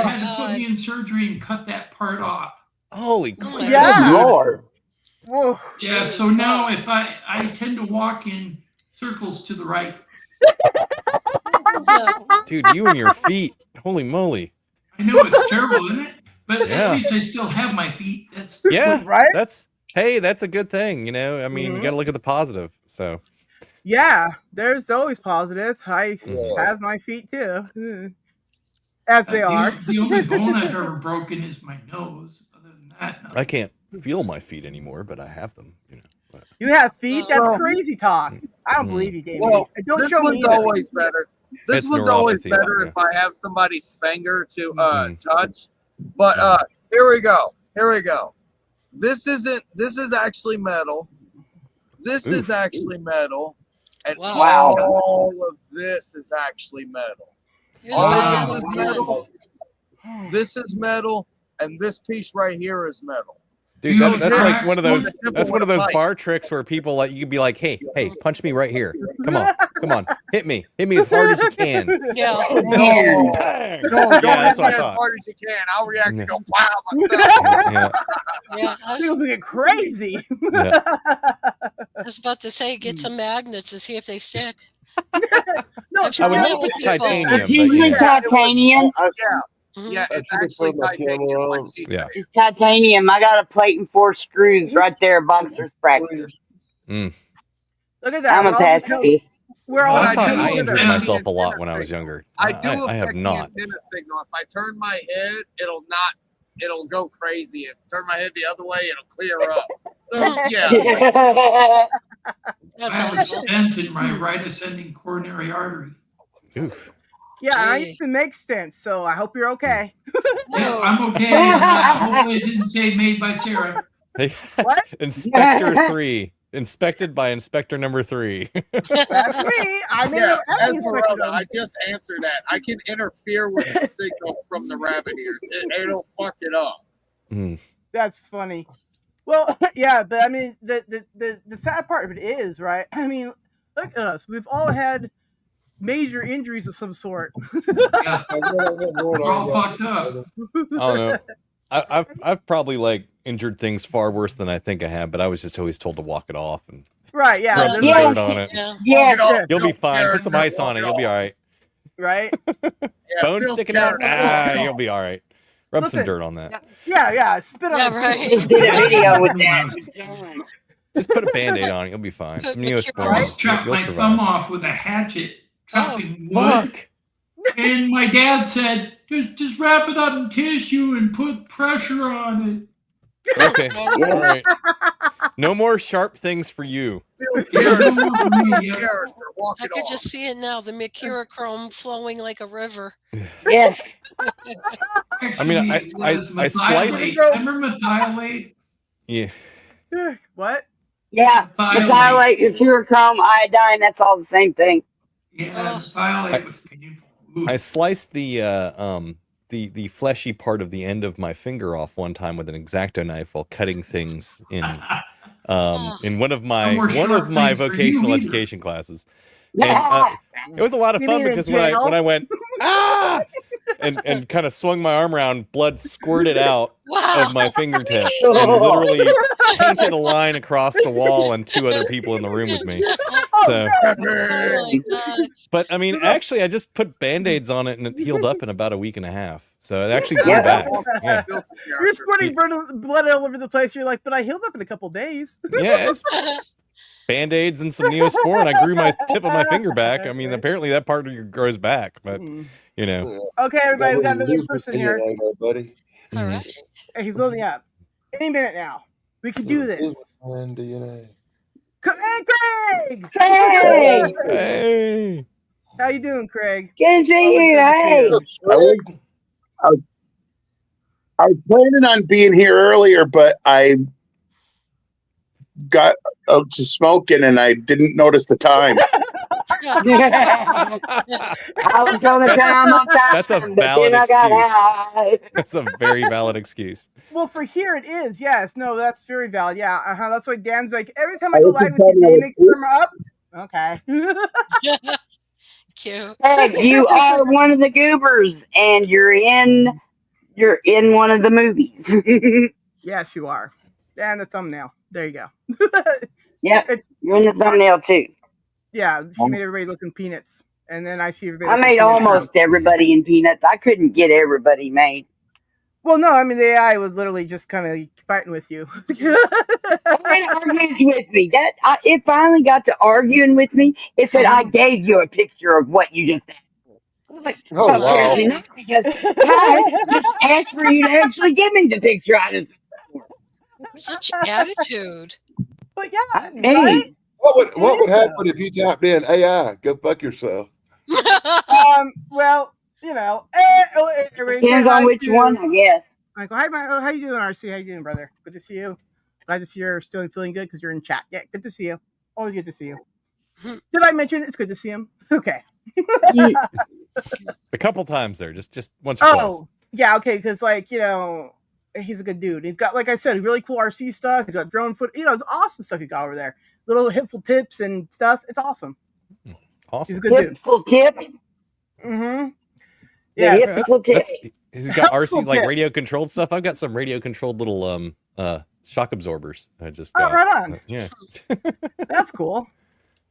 had to put me in surgery and cut that part off. Holy crap. Yeah. Lord. Whoa. Yeah, so now if I tend to walk in circles to the right. Dude, you and your feet. Holy moly. I know it's terrible, isn't it? But at least I still have my feet. That's right. That's a good thing, I mean, you got to look at the positive. So yeah, there's always positive. I have my feet too, as they are. The only bone I've ever broken is my nose. Other than that, I can't feel my feet anymore, but I have them. You have feet? That's Well- crazy talk. I don't believe you, Damien. Well, Don't this show me one's either. always better. This It's one's always neuropathy, better yeah. if I have somebody's finger to touch. But here we go. This is actually metal. This is actually metal. And Wow. all of this is actually metal. You're All the of best. this is metal. This is metal, and this piece right here is metal. Dude, You that's know, like one of those. simple That's one of with a those mic. bar tricks where people like you could be like, hey, punch me right here. Come on, hit me as hard as you can. Yeah. No, Bang! don't Yeah, hit that's me what I as thought. hard as you can. I'll react Yeah. and go wow myself. Yeah, Yeah. I Feels like crazy. yeah. was about to say, get some magnets to see if they stick. No, I've I seen would that hope with it's people. titanium, It's but you usually know. titanium. Mhm. Yeah, it's should've actually put my camera titanium, on. like she Yeah. said. It's titanium. I got a plate and 4 screws right there. Boxer's fracture. Look at that. I'm a We're all just- pacifist. We're all But I I thought do I affect injured the myself a lot antenna when I was signal. younger. I do I have affect not. the antenna signal. If I turn my head, it'll go crazy. If I turn my head the other way, it'll clear up. So yeah, That's I have a awesome. stent in my right ascending coronary artery. Oof. Yeah, I Gee. used to make stents, so I hope you're okay. Yeah, Oh, I'm okay. And hopefully it didn't say made by Sarah. Hey, What? Inspector 3. Inspected by Inspector number 3. That's me. I made yeah. everything inspected Esmeralda, on. I just answered that. I can interfere with the signal from the rabbit ears. It'll fuck it up. That's funny. Well, yeah, but I mean, the sad part of it is, right? I mean, look at us. We've all had major injuries of some sort. Yes, we're all fucked up. I don't know. I've probably like injured things far worse than I think I have, but I was just always told to walk it off and Right? Yeah. rub that's some Yeah. dirt on it. yeah. Yeah. Walk it off. You'll be Bill's fine. Put character, some ice on walk it. You'll be all right. Right. Yeah, Bone Bill's sticking out. character, walk it You'll off. be all right. Rub some Listen. dirt on that. Yeah. Spit on Yeah, it. right. Just did a video with that. Just put a band-aid on it. You'll be fine. Put Some Mercurial. I Neosporin. almost chopped You'll my survive. thumb off with a hatchet chopping wood. Fuck. And my dad said, just wrap it up in tissue and put pressure on Okay. Yeah. All right. No more sharp things for you. Bill's it. Yeah, character, no more for me, Bill's yeah. character, walk I it could off. just see it now. The mercurochrome flowing like a river. Yes. I mean, Actually, it I was sliced- methylate. Remember methylate? Yeah. What? Yeah. Methylate. Methylate, mercurochrome, iodine, that's all the same thing. Yeah, Ugh. methylate was painful. Ooh. I sliced the fleshy part of the end of my finger off one time with an X-Acto knife while cutting things in one of my No more sharp things for you vocational either. education classes. And, it was a lot of You fun mean in because jail? when I went and kind of swung my arm around, blood squirted out Wow. of my fingertip and literally painted a line across the wall and 2 other people in the room with me. So, Oh my God. but I mean, actually, I just put Band-Aids on it and it healed up in about a week and a half. So it actually grew Yeah. back. Yeah, Bill's You're character. squirting blood all over the place. You're like, but I healed up in a couple days. yeah. It's Band-Aids and some Neosporin. I grew my tip of my finger back. I mean, apparently that part grows back, but you know. Okay, everybody, we got another person here. buddy. All right. Hey, he's loading up. Any minute now. We can do this. And DNA. Hey, Craig! Hey! Hey. How you doing, Craig? Good to see you. Hey! I was planning on being here earlier, but I got out to smoking and I didn't notice the time. I was going to come on time. That's a but valid then I got excuse. high. That's a very valid excuse. Well, for here it is. Yes. No, that's very valid. Yeah. That's why Dan's like, every time I I go was live just with you, telling they you make the firm up. Okay. Cute. Hey, you are one of the Goobers, and you're in one of the movies. Yes, you are. And the thumbnail. There you go. Yep, It's you're in the thumbnail too. yeah. She made everybody look in peanuts, and then I see everybody. I looking made peanuts now. almost everybody in Peanuts. I couldn't get everybody made. Well, no, I mean the AI was literally just kind of fighting with you. It argues with me. It finally got to arguing with me. It said, I gave you a picture of what you just asked for. I was like, Oh, wow. apparently not, because I just asked for you to actually give me the picture I just asked for. Such attitude. But Yeah, Hey. right? What It would is, happen if you typed in AI? Go fuck yourself. Well, you know, everybody say Depends hi on which one, to. I guess. I go, hi, how you doing, RC? How you doing, brother? Good to see you. Glad to see you're still feeling good because you're in chat. Yeah, good to see you. Always good to see you. Did I mention it's good to see him? Okay. A couple times there, just once or twice. Oh, yeah, okay, because like, you know, he's a good dude. He's got, like I said, really cool RC stuff. He's got drone foot, you know, it's awesome stuff he got over there. Little hipful tips and stuff. It's awesome. Awesome. He's a good dude. Hipful tips. Mm-hmm. The Yeah, hipful tips. He's got RC like tip. radio controlled stuff. I've got some radio controlled little shock absorbers. I just Oh, got. right on. Yeah. That's cool.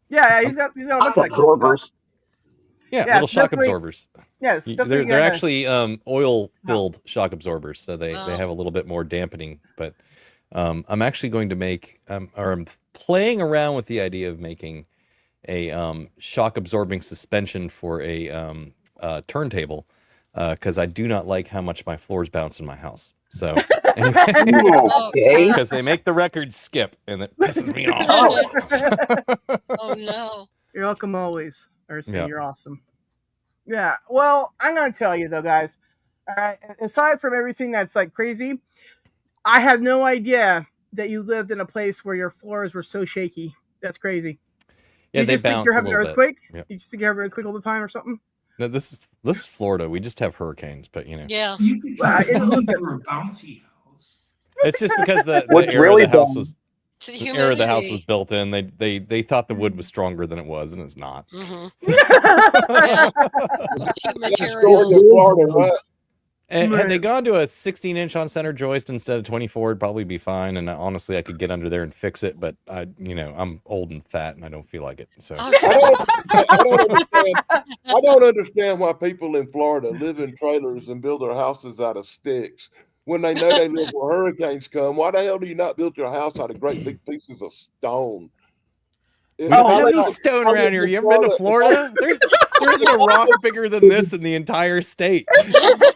Yeah, he's got a bunch of Shock absorbers. Yeah, Yeah, little it's shock definitely- absorbers. Yes, They're actually oil filled shock absorbers, so they have a little bit more dampening. But I'm actually going to make or I'm playing around with the idea of making a shock absorbing suspension for a turntable because I do not like how much my floors bounce in my house. So Okay. because they make the records skip and it pisses me off. Oh no. You're welcome always. Ursa, Yeah. you're awesome. Yeah. Well, I'm gonna tell you though, guys. All right. Aside from everything that's like crazy, I had no idea that you lived in a place where your floors were so shaky. That's crazy. Yeah, you they just think bounce you're a having an little earthquake? bit. Yep. You just think you're having an earthquake all the time or something? No, this is Florida. We just have hurricanes, but you know. Yeah. You could try to for a bouncy house. It's just because the What's era really the house dumb- was To the the era the house was humidity. built in. They thought the wood was stronger than it was, and it's not. Mhm. Yeah. Cheap That's going materials. to Florida, right? And had they Right. gone to a 16-inch on center joist instead of 24, it'd probably be fine. And honestly, I could get under there and fix it. But I'm old and fat, and I don't feel like it. So Oh, I don't understand why people in Florida live in trailers and build their houses out of sticks when they know they live where hurricanes come. Why the hell do you not build your house out of great big pieces of stone? If we I don't have lived any in- stone I around lived here. in You ever been to Florida? There isn't a rock bigger than this in the entire state. If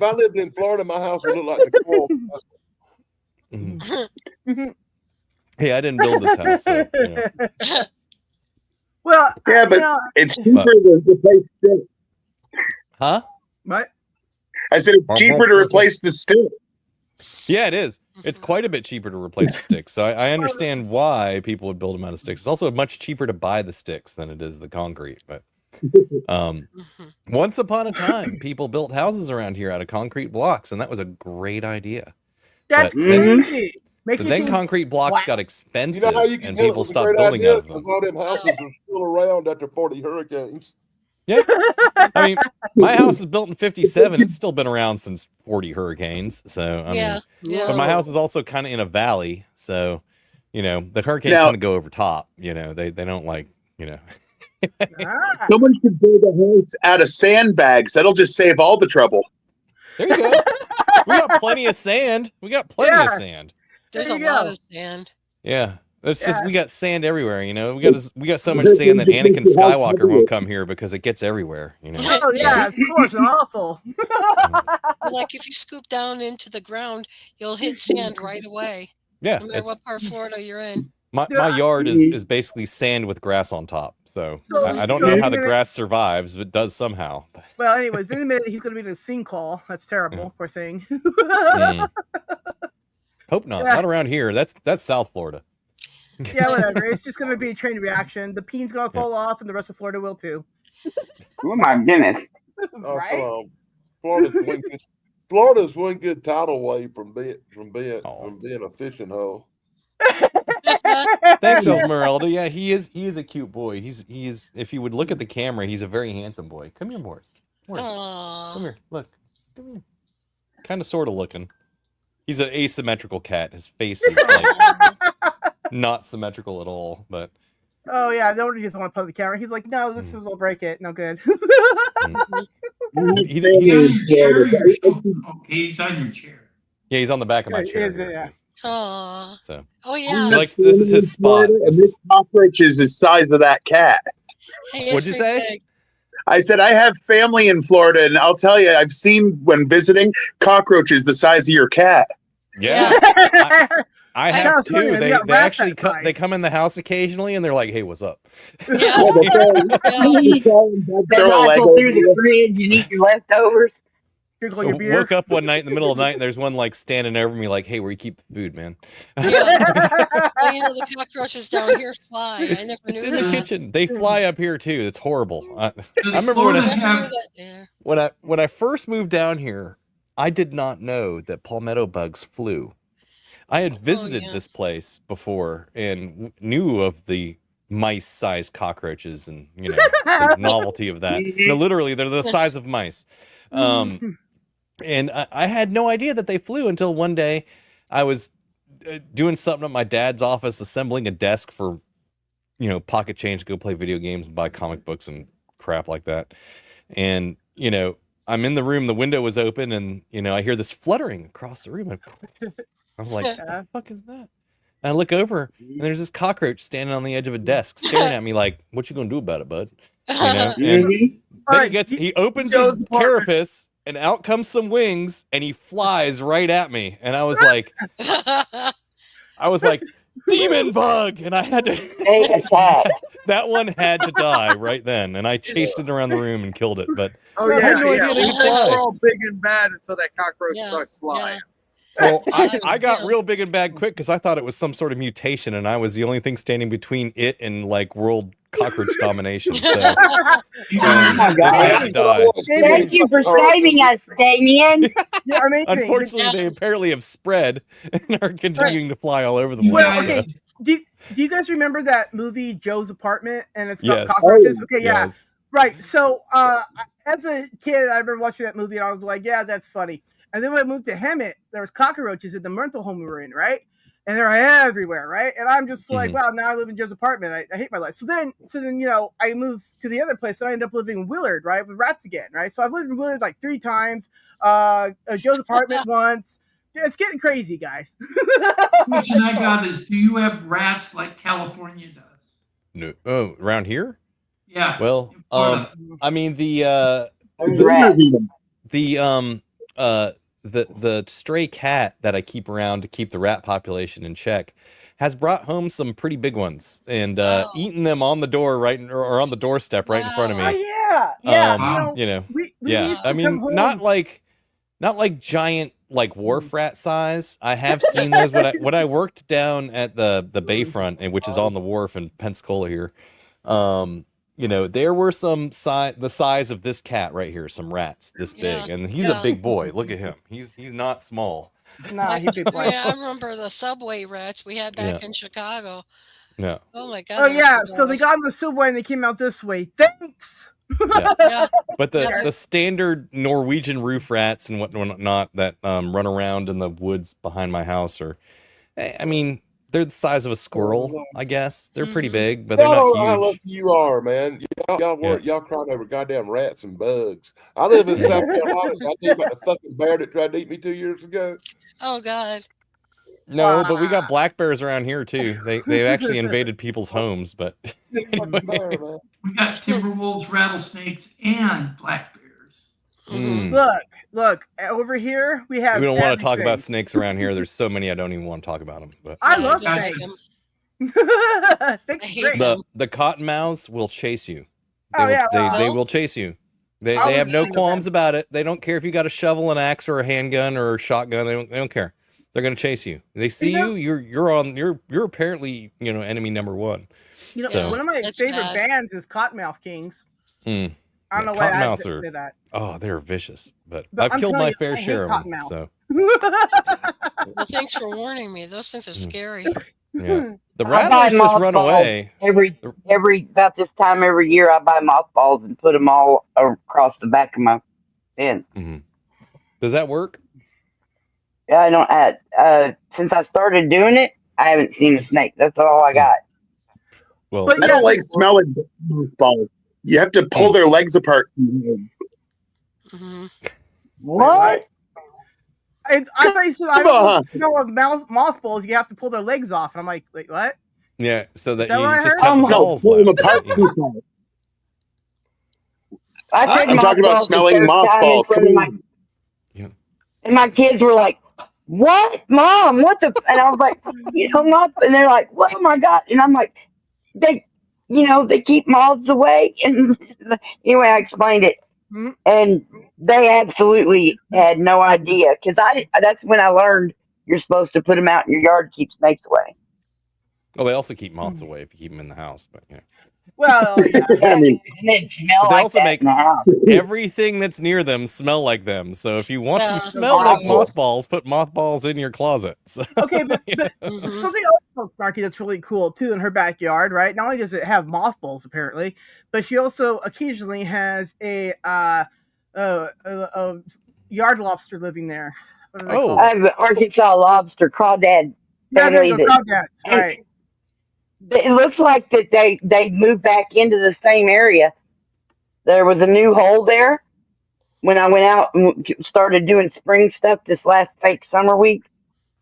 I lived in Florida, my house would look like the coral. Mhm. Hey, I didn't build this house, so you know. Well, Yeah, but you know, it's cheaper to replace stick. Huh? what? I said it's cheaper to replace the stick. Yeah, it is. It's quite a bit cheaper to replace the sticks. So I understand why people would build them out of sticks. It's also much cheaper to buy the sticks than it is the concrete. But once upon a time, people built houses around here out of concrete blocks, and that was a great idea. That's But then- crazy. But then concrete blocks got expensive, You know how you can and tell it people was a stopped great building idea? out of them. Because all them houses are still around after 40 hurricanes. Yeah. I mean, my house was built in 57. It's still been around since 40 hurricanes. So, I Yeah, mean, yeah. but my house is also kind of in a valley. So, the hurricanes Now- kind of go over top. They don't like, Ah. Someone should build a house out of sandbags. That'll just save all the trouble. There you go. We got plenty of sand. We got plenty of Yeah. sand. There's There a you lot go. of sand. Yeah. It's just Yeah. we got sand everywhere, We got so much sand that Anakin Skywalker won't come here because it gets everywhere, Oh yeah, of course, and awful. Like if you scoop down into the ground, you'll hit sand right away. Yeah. No matter what part of Florida you're in. My yard is basically sand with grass on top. So I don't know how the grass survives, but it does somehow. Well, anyways, in a minute he's gonna be in a sinkhole. That's terrible, poor thing. Mm. Hope not. Yeah. Not around here. That's South Florida. Yeah, whatever. It's just gonna be a chain reaction. The peen's gonna fall off, and the rest of Florida will too. Oh my goodness. Oh, Right? come on. Florida's one good tidal away from being a fishing hole. Thanks, Esmeralda. Yeah, he is a cute boy. He is. If you would look at the camera, he's a very handsome boy. Come here, Morris. Aww. Come here. Look. Come here. Kind of, sort of looking. He's an asymmetrical cat. His face is like not symmetrical at all. But Oh yeah, nobody just want to play the camera. He's like, no, this will break it. No good. he's Okay, he's on your chair. yeah, he's on the back of my Yeah, chair. is it? here. Yeah. Aww. So Oh he yeah. likes, this is his spot. And this cockroach is the size of that cat. He is What'd you pretty say? big. I said I have family in Florida, and I'll tell you, I've seen when visiting cockroaches the size of your cat. Yeah. I have Sounds funny, two. we They got they rats actually that size. they come in the house occasionally and they're like, "Hey, what's up?" Yeah, Yeah. They throw a leg rifle through the over. fridge and eat your leftovers. Drink all your beer. Woke up one night in the middle of the night and there's one like standing over me like, "Hey, where you keep the food, man?" Well, the cockroaches down here fly. I never It's knew in the that. kitchen. They fly up here too. It's horrible. I Does remember when Florida I never knew have that. Yeah. when I first moved down here, I did not know that palmetto bugs flew. I had visited yeah. this place before and knew of the mice-sized cockroaches and the novelty of that. No, literally, they're the size of mice. And I had no idea that they flew until one day I was doing something at my dad's office, assembling a desk for, pocket change to go play video games and buy comic books and crap like that. And, I'm in the room, the window was open, and, I hear this fluttering across the room. I was like, what the fuck is that? And I look over, and there's this cockroach standing on the edge of a desk, staring at me like, what you gonna do about it, bud? And then he opens his carapace, and out comes some wings, and he flies right at me. And I was like, demon bug! And I had to that one had to die right then. And I chased it around the room and killed it. But I had no idea they could fly. We're all big and bad until that cockroach starts flying. Well, I got real big and bad quick because I thought it was some sort of mutation, and I was the only thing standing between it and like world cockroach domination. So, oh my God! Thank you for saving us, Damien. Yeah, amazing. Unfortunately, they apparently have spread and are continuing to fly all over the place. Well, okay. Do you guys remember that movie Joe's Apartment? And it's about cockroaches. Okay, yeah, right. So, as a kid, I remember watching that movie, and I was like, "Yeah, that's funny." And then when I moved to Hemet, there was cockroaches in the rental home we were in, right? And they're everywhere, right? And I'm just like, wow, now I live in Joe's apartment. I hate my life. So then, I moved to the other place, and I ended up living in Willard, right, with rats again, right? So I've lived in Willard like 3 times, Joe's apartment once. Yeah, it's getting crazy, guys. The question I got is, do you have rats like California does? No. Oh, around here? Yeah. Well, I mean the stray cat that I keep around to keep the rat population in check has brought home some pretty big ones and eaten them on the door or on the doorstep right in front of me. Oh yeah, yeah. I mean, not like giant like wharf rat size. I have seen those when I worked down at the Bayfront, and which is on the wharf in Pensacola here. There were some the size of this cat right here, some rats this big, and he's a big boy. Look at him. He's not small. Nah, he's big boy. Yeah, I remember the subway rats we had back in Chicago. No. Oh my God. Oh yeah, so they got on the subway and they came out this way. Thanks. But the standard Norwegian roof rats and whatnot that run around in the woods behind my house I mean, they're the size of a squirrel, I guess. They're pretty big, but they're not huge. How lucky you are, man. Y'all crying over goddamn rats and bugs. I live in South Carolina. I tell you about the fucking bear that tried to eat me 2 years ago. Oh God. No, but we got black bears around here too. They've actually invaded people's homes, but anyway. We got timber wolves, rattlesnakes, and black bears. Look, over here we have. We don't want to talk about snakes around here. There's so many I don't even want to talk about them. But I love snakes. Snakes are great. The cottonmouths will chase you. They will chase you. They have no qualms about it. They don't care if you got a shovel, an axe, or a handgun, or a shotgun. They don't care. They're gonna chase you. They see you. You're apparently enemy number one. One of my favorite bands is Cottonmouth Kings. I don't know why I say that. Oh, they're vicious. But I've killed my fair share of them. So. Well, thanks for warning me. Those things are scary. Yeah. The rattlers just run away. Every about this time every year, I buy mothballs and put them all across the back of my fence. Mm-hmm. Does that work? Yeah, I don't. Since I started doing it, I haven't seen a snake. That's all I got. Well, I don't like smelling mothballs. You have to pull their legs apart. Mm-hmm. What? I thought you said I don't smell of mothballs. You have to pull their legs off. And I'm like, wait, what? Yeah, so that you just have the balls pull them apart. I'm talking about smelling mothballs. And my kids were like, what, Mom? What the? And I was like, you hung up, and they're like, well, oh my God, and I'm like, they, they keep moths away, and anyway, I explained it, Mhm. and they absolutely had no idea because that's when I learned you're supposed to put them out in your yard to keep snakes away. Well, they also keep moths away if you keep them in the house, but Well, yeah. Yeah, and it smell But they like also that make in the house. everything that's near them smell like them. So if you want to smell like mothballs, put mothballs in your closet. So, Okay, but something else about Snarky that's really cool too in her backyard, right? Not only does it have mothballs apparently, but she also occasionally has a yard lobster living there. What are they called? I have an Arkansas lobster crawdad Yeah, there family you go, crawdads, right? It looks like that they moved back into the same area. There was a new hole there when I went out and started doing spring stuff this last fake summer week.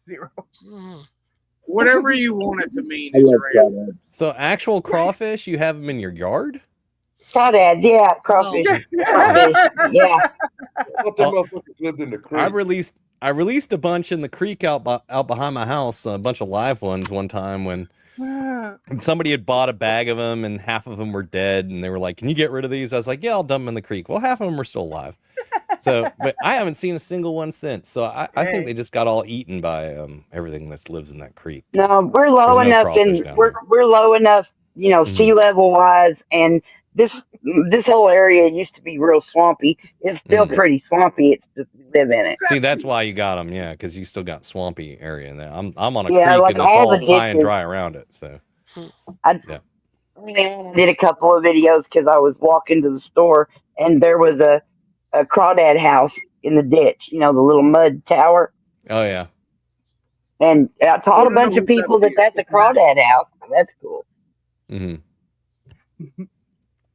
0. Whatever you want it to mean I is love your answer. crawdads. so actual crawfish, you have them in your yard? Crawdads, yeah, crawfish. Crawfish, yeah. I thought them motherfuckers lived in the creek. I released a bunch in the creek out behind my house, a bunch of live ones one time when somebody had bought a bag of them and half of them were dead, and they were like, "Can you get rid of these?" I was like, "Yeah, I'll dump them in the creek." Well, half of them were still alive. So, but I haven't seen a single one since. So I think they just got all eaten by everything that lives in that creek. No, we're low enough, and we're low enough, sea level wise, and this whole area used to be real swampy. It's still pretty swampy. It's just we live in it. See, that's why you got them, yeah, because you still got swampy area in there. I'm on a Yeah, creek like and it's all all the high and ditches. dry around it. So I did a couple of videos because I was walking to the store and there was a crawdad house in the ditch, the little mud tower. Oh yeah. And I taught a bunch of people that's a crawdad house. That's cool. Mm-hmm.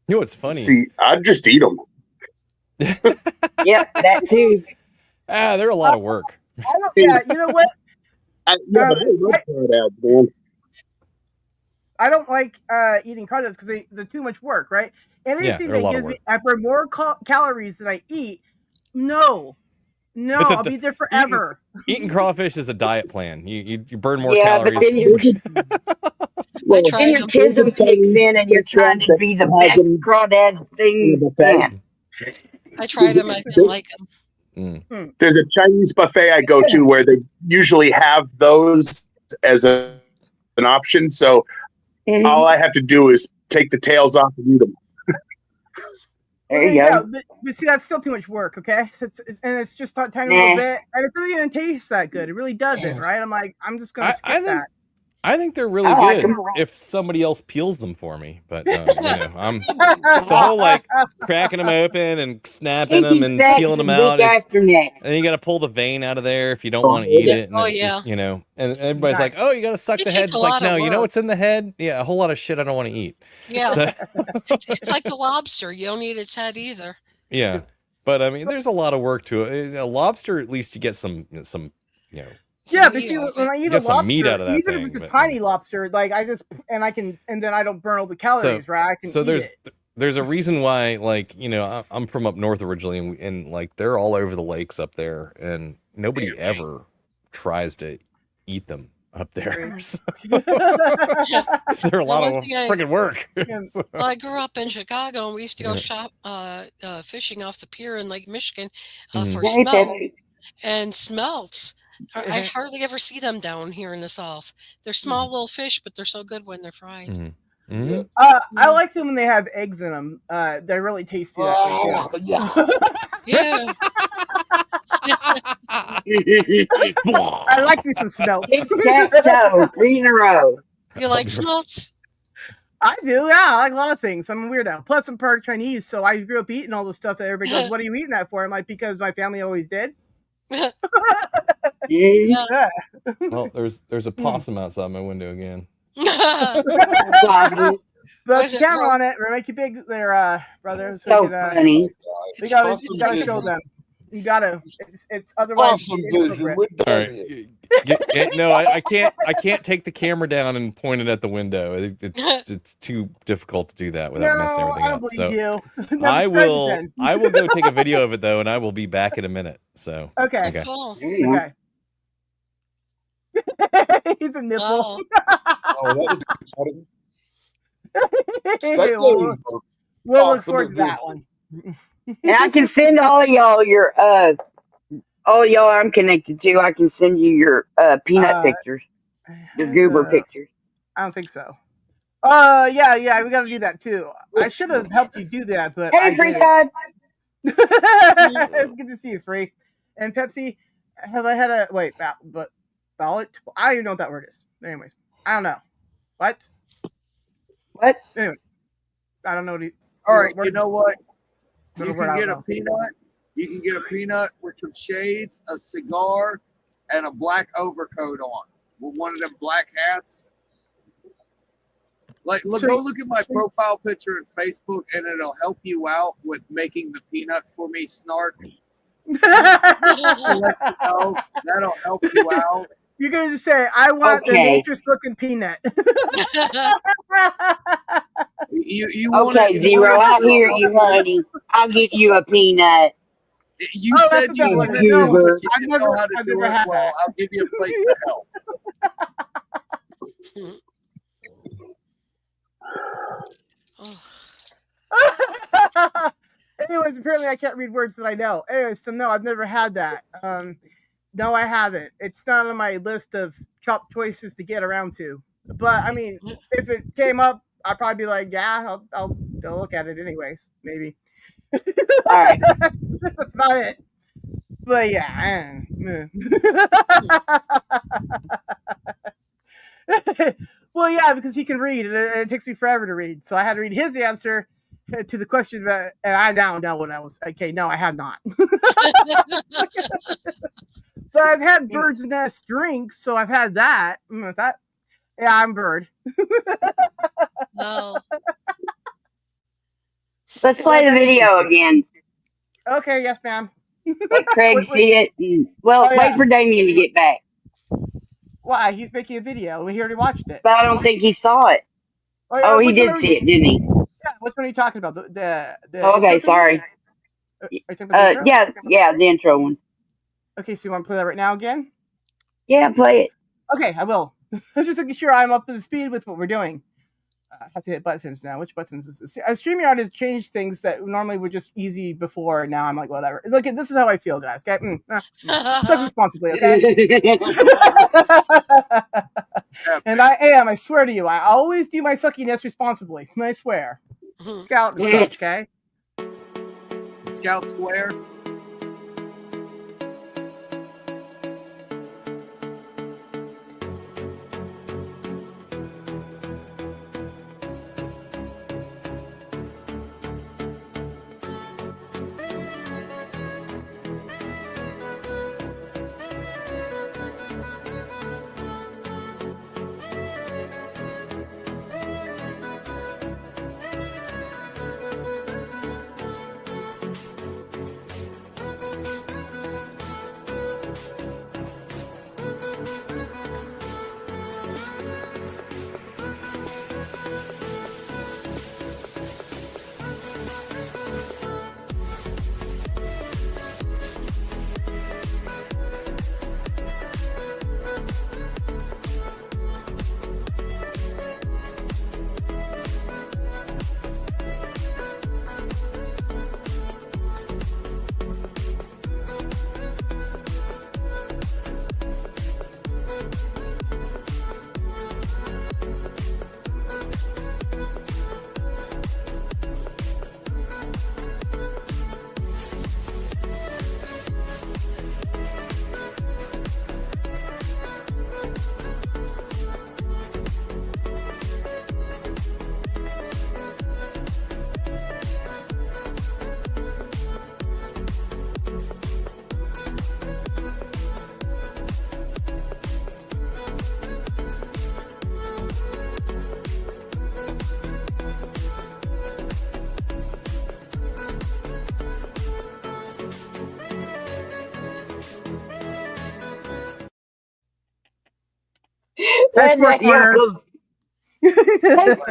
You know what's funny? See, I'd just eat them. Yep, that too. They're a lot of work. Yeah, you know what? I love crawdads, man. I don't like eating crawdads because they're too much work, right? Anything they're a that lot of gives me work. for more calories than I eat, no, I'll be there forever. Eating crawfish is a diet plan. You burn more Yeah, calories. but then your kism kicks in and you're trying to be the best crawdad thing you can. I tried them. I didn't like them. There's a Chinese buffet I go to where they usually have those as an option. So all I have to do is take the tails off and eat them. There you go. But see, that's still too much work, okay? It's just a tiny little bit, and it doesn't even taste that good. It really doesn't, right? I'm like, I'm just gonna skip that. I think they're really good if somebody else peels them for me. But I'm the whole like cracking them open and snapping them and peeling them out. And then you got to pull the vein out of there if you don't want to eat it. And it's just, and everybody's like, "Oh, you got to suck the head." It's like, no, you know what's in the head? Yeah, a whole lot of shit I don't want to eat. Yeah, so, it's like the lobster. You don't eat its head either. Yeah, but I mean, there's a lot of work to it. A lobster, at least you get some. Yeah, but see, when I eat a lobster, meat out of that even if it's a tiny lobster, like and then I don't burn all the calories, right? I can eat it. There's a reason why, like, I'm from up north originally, and like they're all over the lakes up there, and nobody ever tries to eat them up there. So, they're a lot of freaking work. Well, I grew up in Chicago, and we used to go shop fishing off the pier in Lake Michigan for smelts and smelts. I hardly ever see them down here in the South. They're small little fish, but they're so good when they're fried. I like them when they have eggs in them. They're really tasty. Yeah. I like me some smelts. 3 in a row. You like smelts? I do, yeah. I like a lot of things. I'm a weirdo. Plus, I'm part Chinese, so I grew up eating all the stuff that everybody goes, "What are you eating that for?" I'm like, because my family always did. Yeah. Well, there's a possum outside my window again. Put the camera on it. We're make you big there, brother. So funny. We gotta show them. You gotta. It's otherwise. Awesome vision. All right. No, I can't take the camera down and point it at the window. It's too difficult to do that without messing everything up. So I will go take a video of it though, and I will be back in a minute. So okay. Cool. Okay. He's a nipple. Oh. Oh, that would be funny. We'll look forward to that one. And I can send all of y'all your all y'all I'm connected to. I can send you your peanut pictures, your goober pictures. I don't think so. Yeah, we got to do that too. I should have helped you do that, but Hey, Free God. It's good to see you, Free. And Pepsi, have I had a ballot? I don't even know what that word is. Anyways, I don't know. What? Anyway, I don't know. All right, you know what? Go You to word, can I get don't a know. peanut. You can get a peanut with some shades, a cigar, and a black overcoat on with one of them black hats. Like, go look at my profile picture on Facebook, and it'll help you out with making the peanut for me, Snark. That'll help you out. You're gonna just say, "I want the nature's-looking peanut." You okay, Zero. I hear you, honey. I'll get you a peanut. You said you wanted to know, but you didn't know how to do it. Well, I'll give you a place to help. Anyways, apparently I can't read words that I know. Anyways, so no, I've never had that. No, I haven't. It's not on my list of top choices to get around to. But I mean, if it came up, I'd probably be like, yeah, I'll look at it anyways. Maybe. All right. That's about it. But yeah. Well, yeah, because he can read, and it takes me forever to read. So I had to read his answer to the question, and I now know what I was. Okay, no, I have not. But I've had bird's nest drinks, so I've had that. Yeah, I'm bird. No. Let's play the video again. Okay, yes, ma'am. Let Craig see it. Wait for Damien to get back. Why? He's making a video. We already watched it. But I don't think he saw it. Oh, he did see it, didn't he? Yeah, which one are you talking about? The okay, sorry. Yeah, the intro one. Okay, so you want to play that right now again? Yeah, play it. Okay, I will. I'm just making sure I'm up to speed with what we're doing. I have to hit buttons now. Which buttons is this? StreamYard has changed things that normally were just easy before. Now I'm like, whatever. Look, this is how I feel, guys. Okay, suck responsibly, okay? And I am. I swear to you, I always do my suckiness responsibly. I swear. Scout and such, okay? Scout Square.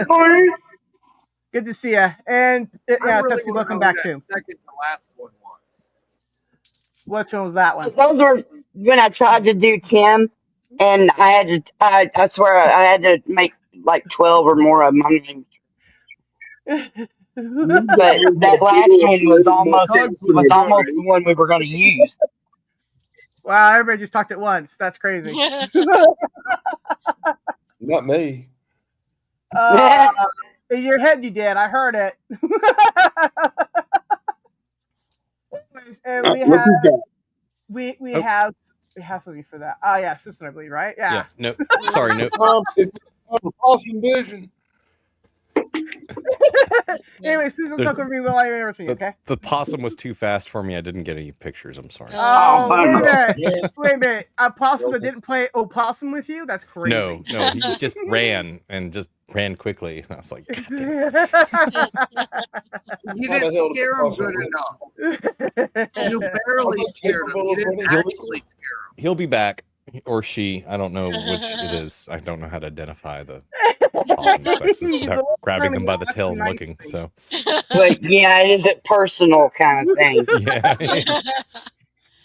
Corners. Good to see you. And yeah, really Pepsi, welcome back too. Second to last one was. Which one was that one? Those were when I tried to do Tim. And I swear I had to make like 12 or more of them. But that last one was almost the one we were going to use. Wow, everybody just talked at once. That's crazy. Not me. In your head, you did. I heard it. And we have something for that. Oh yeah, Sister, I believe, right? Yeah. No, sorry, no. It's awesome vision. Anyway, Susan, talk with me while I interrupt me, okay? The possum was too fast for me. I didn't get any pictures. I'm sorry. Oh, wait a minute. A possum that didn't play opossum with you? That's crazy. No, he just ran quickly. I was like, God damn. You didn't scare him good enough. You barely scared him. You didn't actually scare him. He'll be back, or she. I don't know which it is. I don't know how to identify the possum sexes without grabbing them by the tail and looking. So, but yeah, it is a personal kind of thing. Yeah.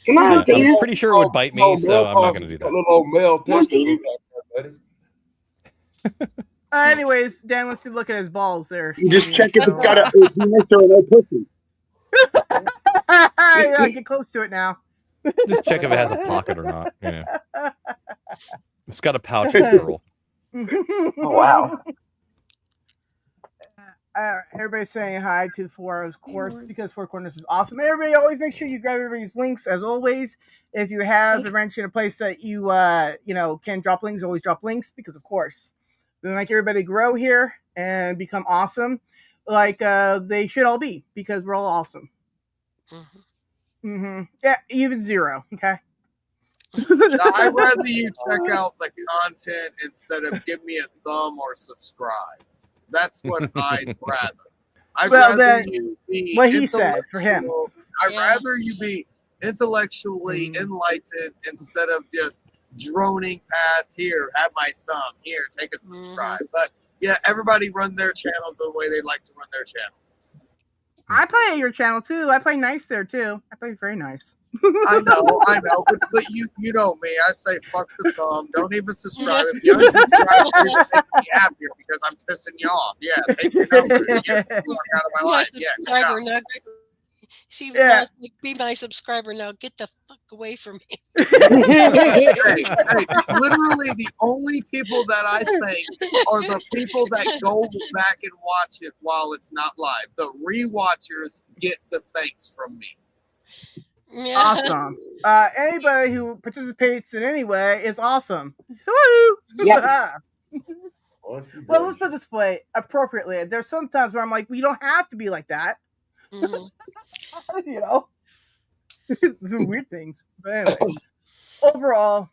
Come on, Tina. I'm pretty sure it would bite me, so I'm not going to do that. Little old male testicles. Anyways, Dan wants to look at his balls there. You just check if it's got a penis or no pussy. Yeah, get close to it now. Just check if it has a pocket or not. Yeah. It's got a pouch, it's a girl. Oh, wow. Everybody's saying hi to Four, of course, because Four Corners is awesome. Everybody, always make sure you grab everybody's links, as always. If you have a wrench in a place that you can drop links, always drop links, because of course we make everybody grow here and become awesome, like they should all be, because we're all awesome. Yeah, even zero. Okay. I'd rather you check out the content instead of give me a thumb or subscribe. That's what I'd rather. I'd rather you be what he said for him. I'd rather you be intellectually enlightened instead of just droning past, here, have my thumb, here, take a subscribe. But yeah, everybody run their channel the way they like to run their channel. I play at your channel too. I play nice there too. I play very nice. I know, but you know me. I say fuck the thumb. Don't even subscribe. If you unsubscribe, you're make me happier because I'm pissing you off. Yeah, take your number. Get the fuck out of my life. Yeah, now, see, now, be my subscriber now. Get the fuck away from me. Hey, literally, the only people that I think are the people that go back and watch it while it's not live. The rewatchers get the thanks from me. Yeah. Awesome. Anybody who participates in any way is awesome. Woo! Yeah. Well, let's put this way appropriately. There's sometimes where I'm like, we don't have to be like that. You know, some weird things. But anyway, overall,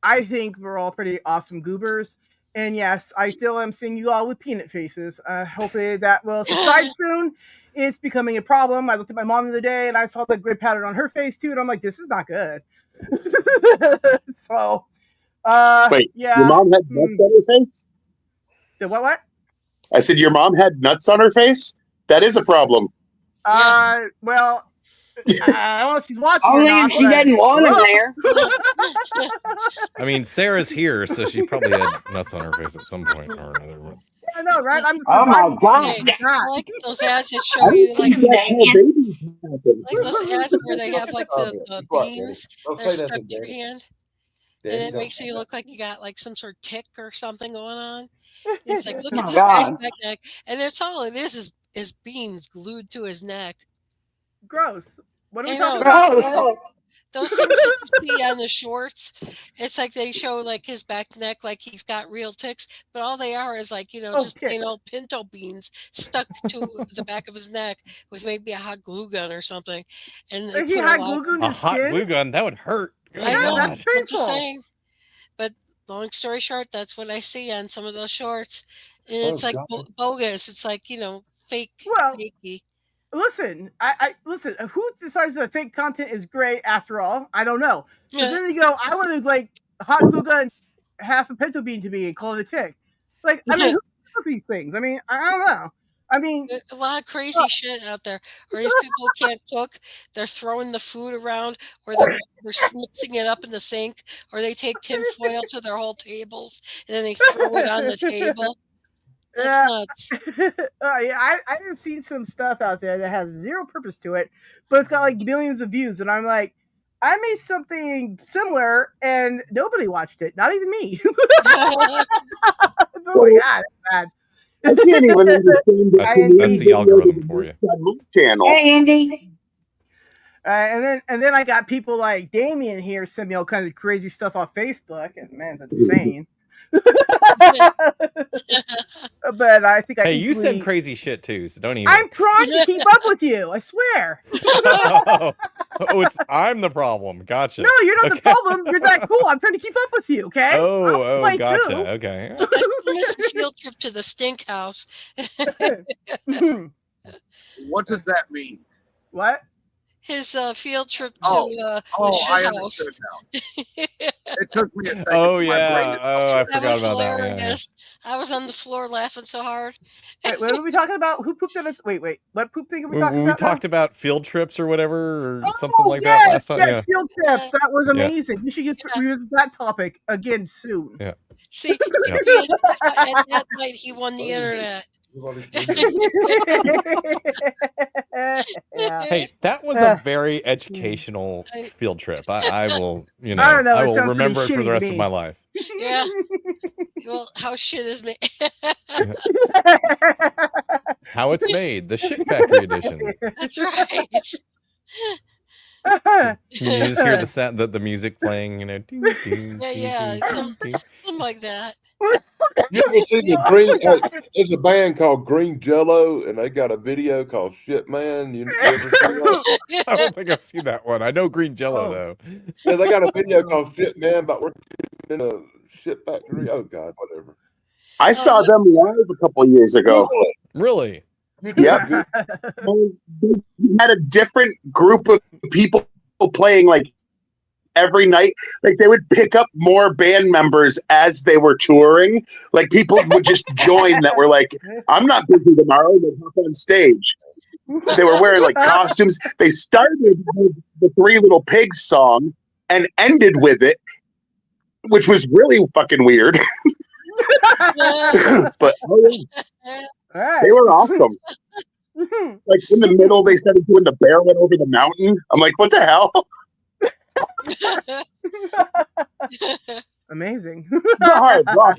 I think we're all pretty awesome goobers. And yes, I still am seeing you all with peanut faces. Hopefully that will subside soon. It's becoming a problem. I looked at my mom the other day and I saw the grid pattern on her face too. And I'm like, this is not good. So, wait, yeah. Your mom had nuts on her face? The what? I said your mom had nuts on her face? That is a problem. Well, I don't know if she's watching. Only if she doesn't want them there. I mean, Sarah's here, so she probably had nuts on her face at some point or another. I know, right? I'm oh my god! I like those ads that show you like those ads where they have like the beans that are stuck to your hand, and it makes you look like you got like some sort of tick or something going on. It's like, look at this guy's back neck, and that's all it is beans glued to his neck. Gross. What are we talking about? Those things that you see on the shorts, it's like they show like his back neck like he's got real ticks, but all they are is like, just plain old pinto beans stuck to the back of his neck with maybe a hot glue gun or something. And if he had glue gun, a hot glue gun, that would hurt. I know, that's painful. I'm just saying. But long story short, that's what I see on some of those shorts. And it's like bogus. It's like, fake. Well, fakey. Listen, I listen. Who decides that fake content is great? After all, I don't know. But then you go, I want to like hot glue gun half a pinto bean to me and call it a tick. Like, I mean, who does these things? I mean, I don't know. I mean, a lot of crazy shit out there. Or these people who can't cook, they're throwing shit out there. Or these people who can't cook, they're throwing the food around, or they're mixing it up in the sink, or they take tinfoil to their whole tables and then they throw it on the table. That's nuts. Yeah, I've seen some stuff out there that has zero purpose to it, but it's got like millions of views, and I'm like, I made something similar and nobody watched it, not even me. Oh my god, bad. I can't even understand that's the algorithm for you. Channel. Hey, Andy. And then I got people like Damien here send me all kinds of crazy stuff on Facebook, and man, it's insane. But I think Hey, you send crazy shit too, so don't even. I'm trying to keep up with you. I swear. I'm the problem. Gotcha. No, you're not the problem. You're that cool. I'm trying to keep up with you. Okay. Gotcha. Too. Okay. I still miss the field trip to the stink house. What does that mean? What? His field trip to I shit house. understood now. It took me a second. Oh yeah. I forgot about hilarious. that. I was on the floor laughing so hard. Wait, what are we talking about? Who pooped in a... Wait. What poop thing are we talking about? We talked about field trips or whatever, or something like that last time. Yes, field trips. That was amazing. We should revisit that topic again soon. Yeah. See, at that night he won the internet. Hey, that was a very educational field trip. I will, I don't know, I will remember it for the rest of my life. Yeah. Well, how shit is made. How it's made, the Shit Factory edition. That's right. You just hear the sound, the music playing, ding, ding, something like that. You ever see the green? There's a band called Green Jello, and they got a video called "Shit Man." You ever see that? I don't think I've seen that one. I know Green Jello though. Yeah, they got a video called "Shit Man" about working in a shit factory. Oh God, whatever. I saw them live a couple of years ago. Really? Yep. They had a different group of people playing like every night. Like they would pick up more band members as they were touring. Like people would just join that were like, I'm not busy tomorrow. They'd hop on stage. They were wearing like costumes. They started with the Three Little Pigs song and ended with it, which was really fucking weird. But they were awesome. Like in the middle, they started doing the bear went over the mountain. I'm like, what the hell? Amazing. The hard rock,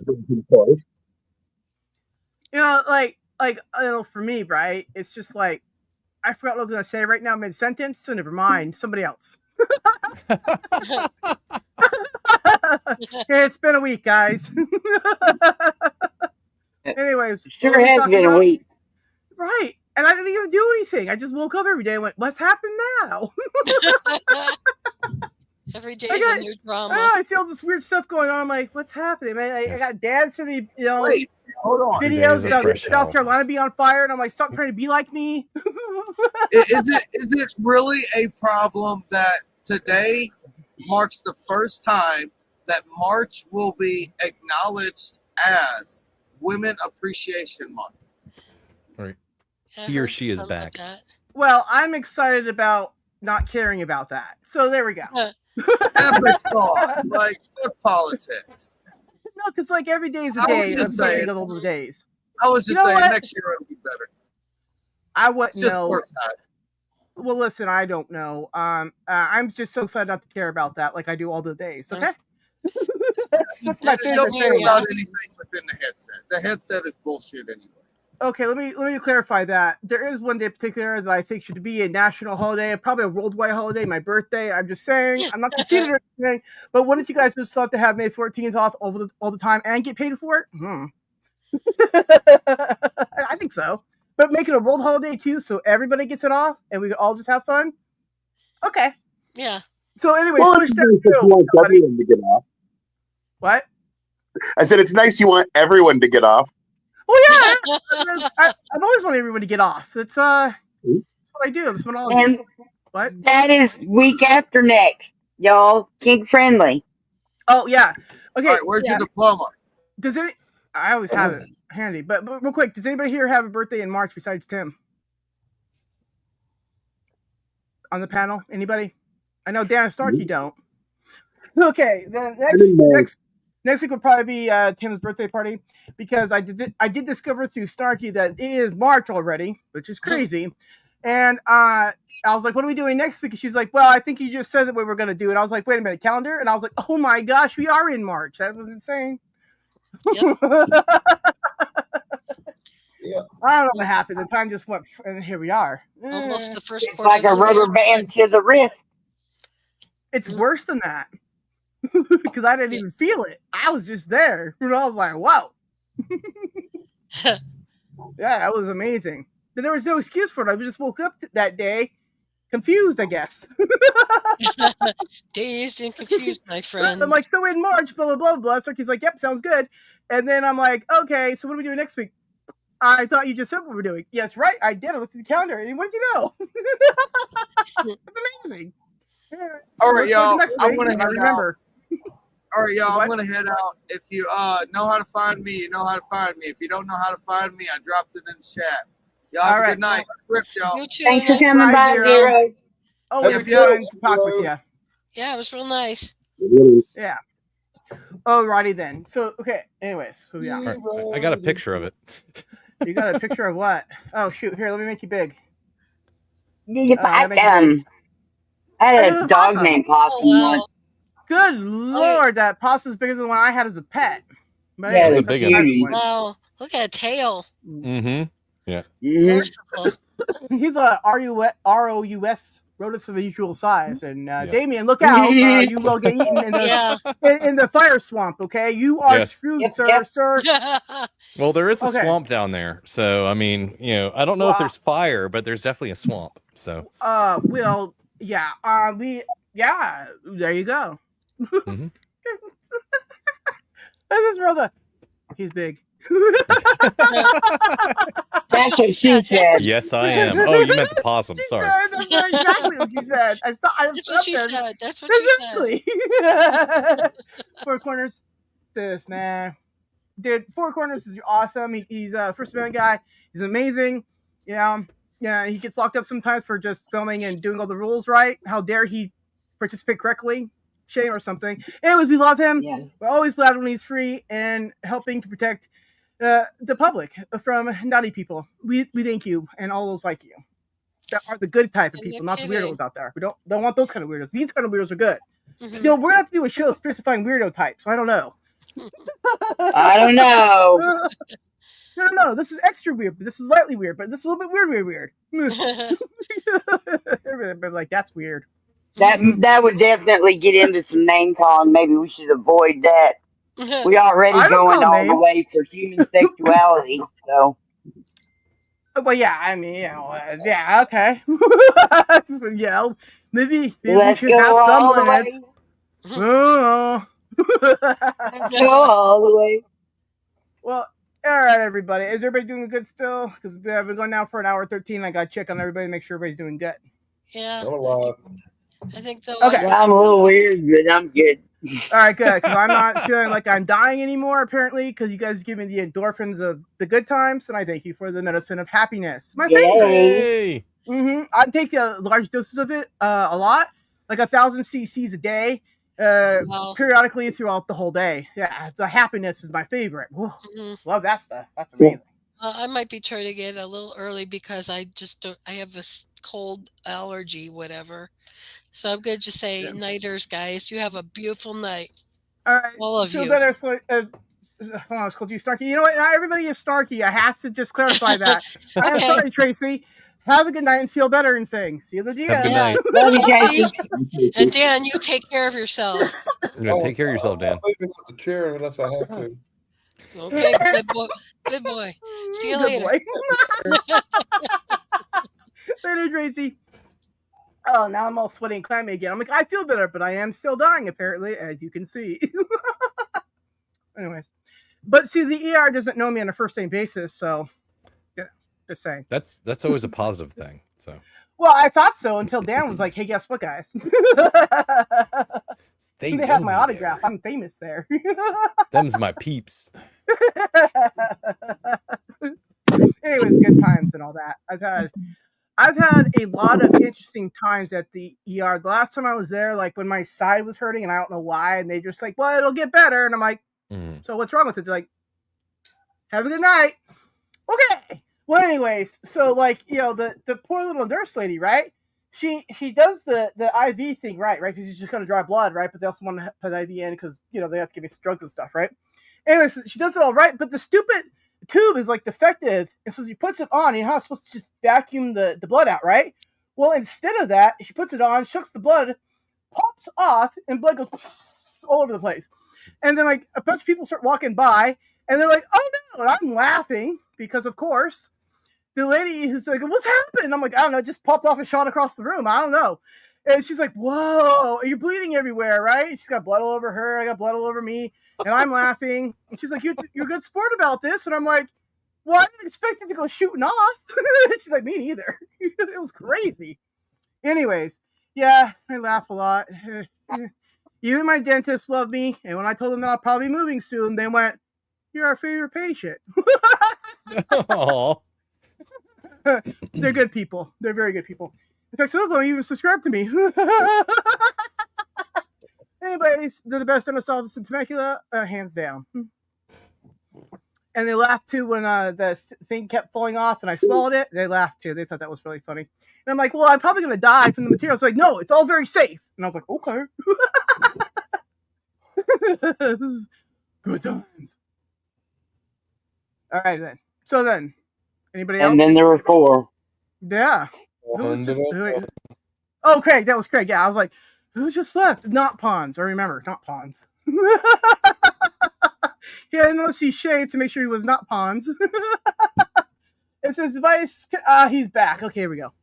of for me, right? It's just like I forgot what I was gonna say right now mid-sentence, so never mind. Somebody else. Okay, it's been a week, guys. Anyways, sure has been a week. Right. And I didn't even do anything. I just woke up every day and went, what's happened now? Every day is a new drama. I see all this weird stuff going on. I'm like, what's happening? I got dad sending me, Wait, hold on. videos about South Carolina being on fire, and I'm like, stop trying to be like me. Is it really a problem that today marks the first time that March will be acknowledged as Women Appreciation Month? Right. He or she is back. Well, I'm excited about not caring about that. So there we go. Epic sauce. Like, fuck politics. No, because like every day is a day. I'm saying all the days. I was just saying next year it'll be better. I wouldn't know. Well, listen, I don't know. I'm just so excited not to care about that, like I do all the days. Okay. That's my favorite don't care thing. about anything within the headset. The headset is bullshit anyway. Okay, let me clarify that. There is one day in particular that I think should be a national holiday, probably a worldwide holiday, my birthday. I'm just saying, I'm not conceding or anything, but wouldn't you guys just love to have May 14th off all the time and get paid for it? I think so. But make it a world holiday too, so everybody gets it off and we can all just have fun. Okay. Yeah. So anyway, well, it's nice you want everyone to get off. What? I said it's nice you want everyone to get off. Well, yeah, I've always wanted everyone to get off. That's what I do. I'm spending all And what? That is week after next, y'all. Kid friendly. Oh yeah. Okay. All right, where's your diploma? Does it? I always have it. handy. But real quick, does anybody here have a birthday in March besides Tim? On the panel, anybody? I know Dan and Snarky don't. Okay, then next week will probably be Tim's birthday party, because I did discover through Snarky that it is March already, which is crazy. And I was like, what are we doing next week? And she's like, well, I think you just said that we were going to do it. I was like, wait a minute, calendar? And I was like, oh my gosh, we are in March. That was insane. Yep. Yeah. I don't know what happened. The time just went, and here we are. Almost the first It's quarter. like a rubber band to the wrist. It's worse than that. Because I didn't even feel it. I was just there. You know, I was like, whoa. Yeah, that was amazing. But there was no excuse for it. I just woke up that day confused, I guess. Dazed and confused, my friend. I'm like, so in March, blah, blah, blah, blah. So he's like, yep, sounds good. And then I'm like, okay, so what are we doing next week? I thought you just said what we're doing. Yes, right, I did. I looked at the calendar. And what did you know? It's amazing. Yeah. All right, y'all. I'm going to head remember. All right, y'all. What? I'm going to head out. If you know how to find me, you know how to find me. If you don't know how to find me, I dropped it in the chat. Y'all have a good night. Rip, y'all. You too. Thanks for Nice coming to by, meet you. Zero. Oh, it was fun to talk with you. Yeah, it was real nice. Yeah. Alrighty then. So, okay. Anyways, so yeah. All right, I got a picture of it. You got a picture of what? Oh, shoot. Here, let me make you big. You make it I had big. a dog named Possum once. Good lord, that possum's bigger than the one I had as a pet. But Yeah, anyways, it's that's a a tiny cutie. one. Wow, look at a tail. Mm-hmm. Yeah. Merciful. He's a ROUS, rodents of unusual size. And Damien, look out. You will get eaten in the, in the fire swamp, okay? You are screwed, sir. Well, there is a Okay. swamp down there. So, I mean, you know, I don't know if there's fire, but there's definitely a swamp. So. Well, yeah. There you go. Mm-hmm. This is Rosa. He's big. That's what she said. Yes, I am. Oh, you meant the possum. Sorry. That's exactly what she said. That's what she said. That's what she said. Four Corners, this man, dude. Four Corners is awesome. He's a First Amendment guy. He's amazing. You know, yeah. He gets locked up sometimes for just filming and doing all the rules right. How dare he participate correctly? Shame or something. Anyways, we love him. Yeah. We're always glad when he's free and helping to protect the public from naughty people. We thank you and all those like you. That are the good type of people, not the weirdos out there. We don't want those kind of weirdos. These kind of weirdos are good. Mm-hmm. You know, we're gonna have to do a show specifying weirdo types. I don't know. I don't know. No, this is extra weird, but this is slightly weird, but this is a little bit weird. Everybody's like, that's weird. That would definitely get into some name calling. Maybe we should avoid that. We already going all the way for human sexuality, so. Well, yeah, I mean, you know, yeah, okay. Yeah, maybe we should have stumbling heads. Oh. Go all the way. Well, all right, everybody. Is everybody doing good still? Because I've been going now for an hour 13. I got to check on everybody to make sure everybody's doing good. Yeah. I'm alive. I think the okay. Well, I'm a little weird, but I'm good. All right, good. Because I'm not feeling like I'm dying anymore, apparently, because you guys give me the endorphins of the good times, and I thank you for the medicine of happiness. My favorite. Mm-hmm. I take large doses of it a lot, like 1,000 cc's a day, periodically throughout the whole day. Yeah, the happiness is my favorite. Love that stuff. That's amazing. I might be trying to get a little early because I have a cold allergy, whatever. So I'm going to just say, nighters, guys, you have a beautiful night. All right. All of you. Better, so, hold on, I was called you Snarky. You know what? Not everybody is Snarky. I have to just clarify that. I'm sorry, Tracy. Have a good night and feel better in things. See you the Have a good night. Love you, Tracy. And Dan, you take care of yourself. Take care of yourself, Dan. I'm moving up the chair unless I have to. Okay, good boy. Good boy. See you later. Later, Tracy. Oh, now I'm all sweaty and clammy again. I'm like, I feel better, but I am still dying, apparently, as you can see. Anyways. But see, the ER doesn't know me on a first name basis, so yeah, just saying. That's always a positive thing. So. Well, I thought so until Dan was like, hey, guess what, guys? They have my autograph. I'm famous there. Them's my peeps. Anyways, good times and all that. I've had a lot of interesting times at the ER. The last time I was there, like when my side was hurting and I don't know why, and they just like, well, it'll get better. And I'm like, so what's wrong with it? They're like, have a good night. Okay. Well, anyways, so like, the poor little nurse lady, right? She does the IV thing, right? Because she's just going to draw blood, right? But they also want to put IV in because, they have to give me drugs and stuff, right? Anyways, she does it all right, but the stupid tube is like defective, and so she puts it on. You know how it's supposed to just vacuum the blood out, right? Well, instead of that, she puts it on, shucks the blood, pops off, and blood goes all over the place. And then like a bunch of people start walking by, and they're like, "Oh no!" And I'm laughing because, of course, the lady who's like, "What's happened?" I'm like, "I don't know, it just popped off and shot across the room. I don't know." And she's like, "Whoa, you're bleeding everywhere, right?" She's got blood all over her. I got blood all over me. And I'm laughing. And she's like, you're a good sport about this. And I'm like, well, I didn't expect it to go shooting off. She's like, me neither. It was crazy. Anyways, yeah, I laugh a lot. Even my dentist loved me. And when I told them that I'll probably be moving soon, they went, "You're our favorite patient." Aww. They're good people. They're very good people. In fact, some of them even subscribe to me. Anyways, they're the best dentist office in Temecula, hands down. And they laughed too when the thing kept falling off and I swallowed it. They laughed too. They thought that was really funny. And I'm like, well, I'm probably going to die from the materials. Like, no, it's all very safe. And I was like, okay. This is good times. All right, then. So then, anybody else? And then there were 4. Yeah. Oh, Craig. That was Craig. Yeah, I was like, who just left? Not Pawns. I remember, not Pawns. Yeah, I noticed he shaved to make sure he was not Pawns. It says device. He's back. Okay, here we go.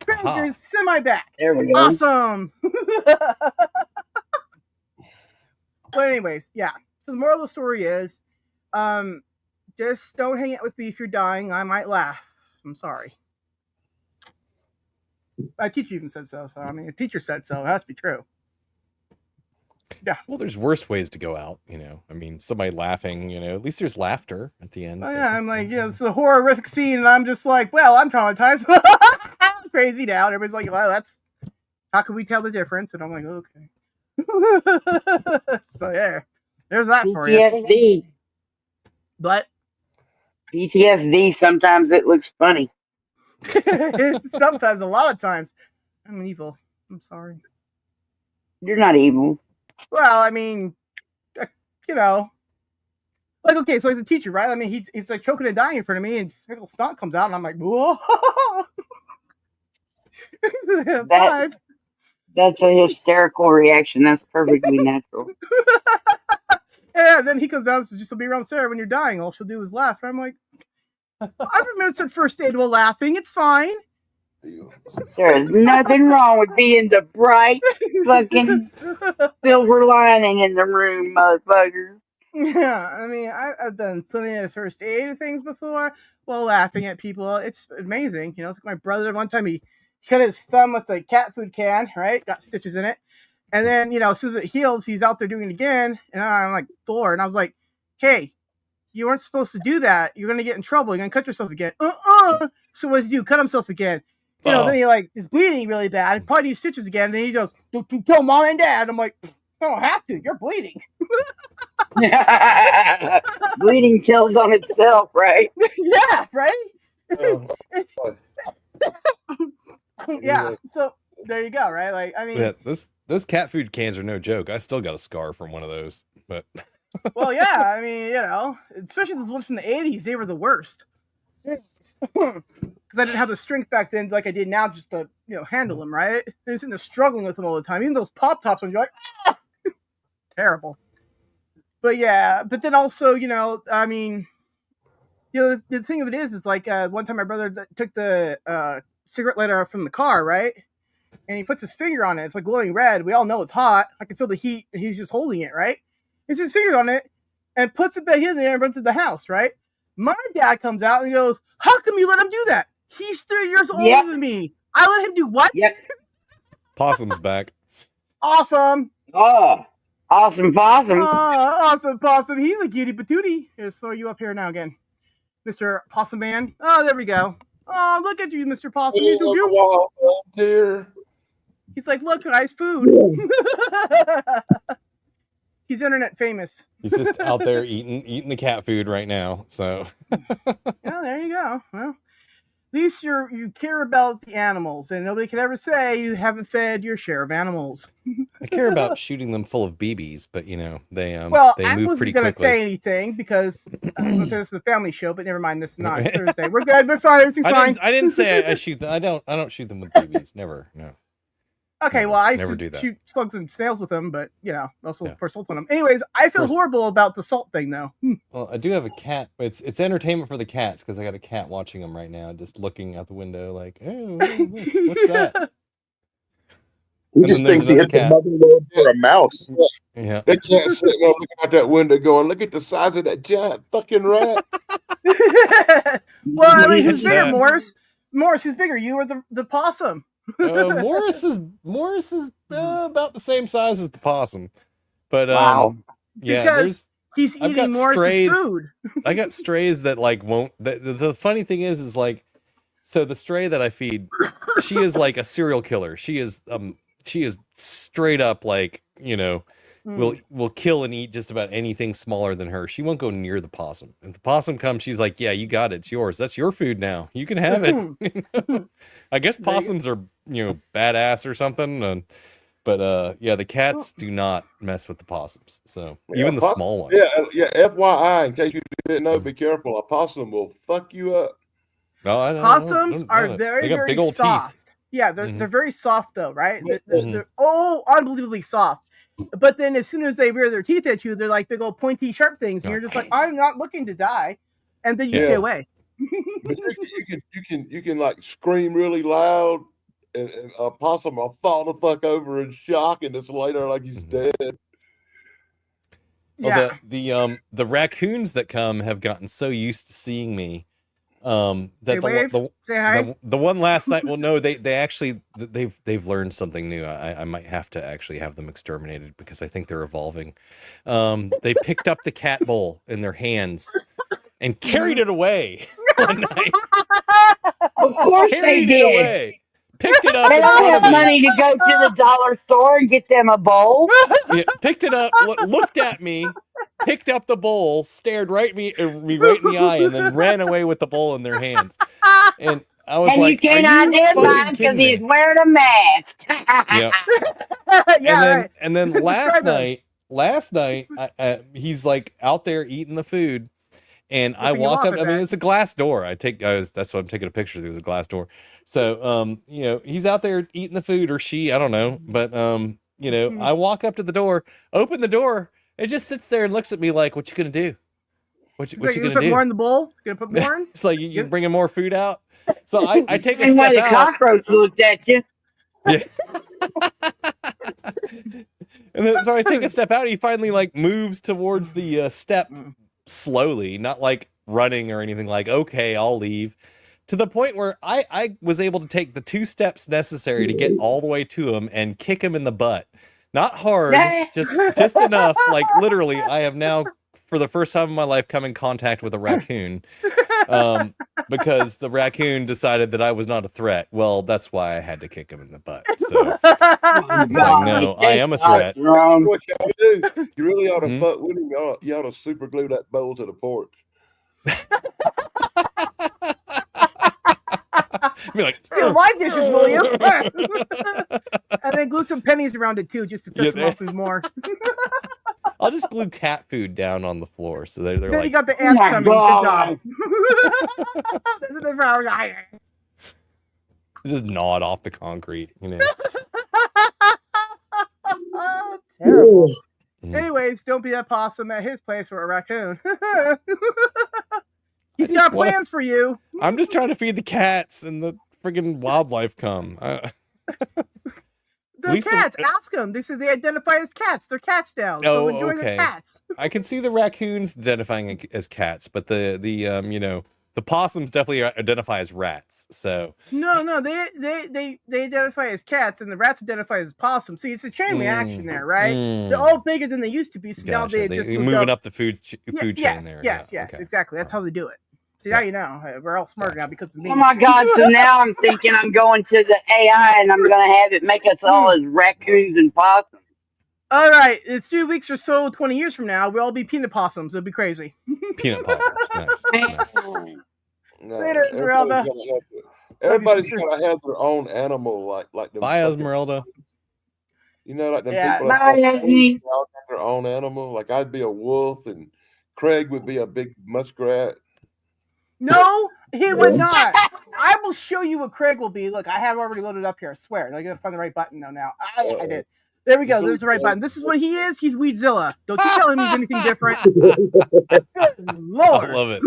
Craig is semi-back. There we go. Awesome. But anyways, yeah. So the moral of the story is, just don't hang out with me if you're dying. I might laugh. I'm sorry. My teacher even said so. So I mean, a teacher said so. It has to be true. Yeah. Well, there's worse ways to go out, I mean, somebody laughing, at least there's laughter at the end. Oh, yeah, I'm like, it's a horrific scene, and I'm just like, well, I'm traumatized. I'm crazy now. And everybody's like, well, how can we tell the difference? And I'm like, okay. So, yeah, there's that for you. PTSD. But PTSD, sometimes it looks funny. Sometimes, a lot of times. I'm evil. I'm sorry. You're not evil. Well, I mean, like, okay, so like the teacher, right? I mean, he's like choking and dying in front of me, and little snot comes out, and I'm like, whoa. That's a hysterical reaction. That's perfectly natural. Yeah, and then he comes out and says, just to be around Sarah when you're dying. All she'll do is laugh. And I'm like, I've administered first aid while laughing. It's fine. There is nothing wrong with being the bright fucking silver lining in the room, motherfucker. Yeah, I mean, I've done plenty of first aid things before while laughing at people. It's amazing. It's like my brother, one time he cut his thumb with a cat food can, right? Got stitches in it. And then, as soon as it heals, he's out there doing it again. And I'm like 4. And I was like, hey, you weren't supposed to do that. You're going to get in trouble. You're going to cut yourself again. So what does he do? Cut himself again. Then he is bleeding really bad. He probably needs stitches again. And he goes, don't you tell mom and dad. I'm like, I don't have to. You're bleeding. Bleeding kills on itself, right? Yeah, right? Yeah. So there you go, right? Like, I mean, yeah, those cat food cans are no joke. I still got a scar from one of those, but well, yeah, I mean, especially the ones from the 80s, they were the worst. Because I didn't have the strength back then like I did now just to, handle them, right? I was sitting there struggling with them all the time. Even those Pop Tops when you're like, ah! Terrible. But yeah, but then also, I mean, the thing of it is like one time my brother took the cigarette lighter from the car, right? And he puts his finger on it. It's like glowing red. We all know it's hot. I can feel the heat, and he's just holding it, right? He puts his finger on it and puts it back in there and runs to the house, right? My dad comes out and he goes, how come you let him do that? He's 3 years older than me. I let him do what? Yep. Possum's back. Awesome. Oh. Awesome possum. Awesome possum. He's a cutie patootie. Let's throw you up here now again. Mr. Possum Man. Oh, there we go. Oh, look at you, Mr. Possum. You're so cute. He's like, look, guys, food. He's internet famous. He's just out there eating the cat food right now. So yeah, there you go. Well, at least you care about the animals, and nobody can ever say you haven't fed your share of animals. I care about shooting them full of BBs, but you know they I move wasn't pretty gonna quickly. say anything because I was gonna say this is a family show, but never mind. This is not Thursday. We're good. We're fine. Everything's fine. I didn't say I shoot them. I don't shoot them with BBs. Never. No. Okay, well, I never used do to that. shoot slugs and snails with them, but also pour salt on them. Anyways, I feel horrible about the salt thing, though. Well, I do have a cat. It's entertainment for the cats because I got a cat watching them right now, just looking out the window, like, oh, what's that? He just thinks he hit the mother load for a mouse. Yeah, that cat's sitting there looking out that window, going, "Look at the size of that giant fucking rat." Well, I mean, who's bigger, Morris? Morris, who's bigger, you or the possum? Morris is about the same size as the possum, but yeah, because he's eating Morris's food. I got strays that like won't. The funny thing is like, so the stray that I feed, she is like a serial killer. She is straight up like, you know, will kill and eat just about anything smaller than her. She won't go near the possum. If the possum comes, she's like, yeah, you got it. It's yours. That's your food now. You can have it. I guess possums are, you know, badass or something. But yeah, the cats do not mess with the possums. So even the small ones. Yeah. FYI, in case you didn't know, be careful. A possum will fuck you up. No, I don't. Possums are very, very soft. Teeth. Yeah, they're very soft though, right? They're unbelievably soft. But then as soon as they rear their teeth at you, they're like big old pointy, sharp things, and you're just like, I'm not looking to die, and then you stay away. But you can like scream really loud, and a possum will fall the fuck over in shock, and it's later like he's dead. Well, the raccoons that come have gotten so used to seeing me that say hi. The one last night. Well, no, they actually they've learned something new. I might have to actually have them exterminated because I think they're evolving. They picked up the cat bowl in their hands and carried it away one night. Of course they did. Picked it up. They don't have money to go to the dollar store and get them a bowl. Yeah, picked it up, looked at me, picked up the bowl, stared me right in the eye, and then ran away with the bowl in their hands. And I was and like, you can't identify him because he's wearing a mask. Yeah. And then last night, he's like out there eating the food. And I walk up. I mean, it's a glass door. That's why I'm taking a picture. There was a glass door. So, you know, he's out there eating the food, or she, I don't know. But, you know, I walk up to the door, open the door, it just sits there and looks at me like, "What you gonna do? What you gonna do? Put more in the bowl? Gonna put more in?" It's like you bringing more food out. So I take a and step why the out. cockroach looked at you. Yeah. And then, so I take a step out. He finally like moves towards the step slowly, not like running or anything. Like, okay, I'll leave. To the point where I was able to take the 2 steps necessary to get all the way to him and kick him in the butt. Not hard, just enough. Like literally, I have now, for the first time in my life, come in contact with a raccoon. Because the raccoon decided that I was not a threat. Well, that's why I had to kick him in the butt. So it's like, no, I am a threat. What you ought to do? You really ought to fuck with him. You ought to super glue that bowl to the porch. Be like, steal my dishes, will you? And then glue some pennies around it too, just to piss them off even more. I'll just glue cat food down on the floor, so they're then like. You got the ants coming. Good job. Just gnaw it off the concrete, you know. Terrible. Anyways, don't be a possum at his place or a raccoon. He's got plans for you. I'm just trying to feed the cats, and the friggin' wildlife come. The cats, ask them. They said they identify as cats. They're cats now. So enjoy the cats. I can see the raccoons identifying as cats, but the you know, The possums definitely identify as rats. So no, they identify as cats, and the rats identify as possums. See, it's a chain reaction there, right? They're all bigger than they used to be, so now gotcha. they just moving up the food chain there. Yes, Okay. exactly. That's how they do it. So now you know. We're all smarter now because of me. Oh my God! So now I'm thinking I'm going to the AI and I'm gonna have it make us all as raccoons and possums. All right, in 3 weeks or so, 20 years from now, we'll all be peanut possums. It'll be crazy. Peanut possums. Nice. No, Later, Esmeralda. Everybody's gotta have their own animal, like them. Bye, Esmeralda. You know, like them Yeah. people Bye, that Esme. have their own animal. Like I'd be a wolf, and Craig would be a big muskrat. No, he would not. I will show you what Craig will be. Look, I have already loaded up here. I swear. I gotta find the right button now. I did. There we go. There's the right button. This is what he is. He's Weedzilla. Don't you tell him he's anything different. Lord. I love it.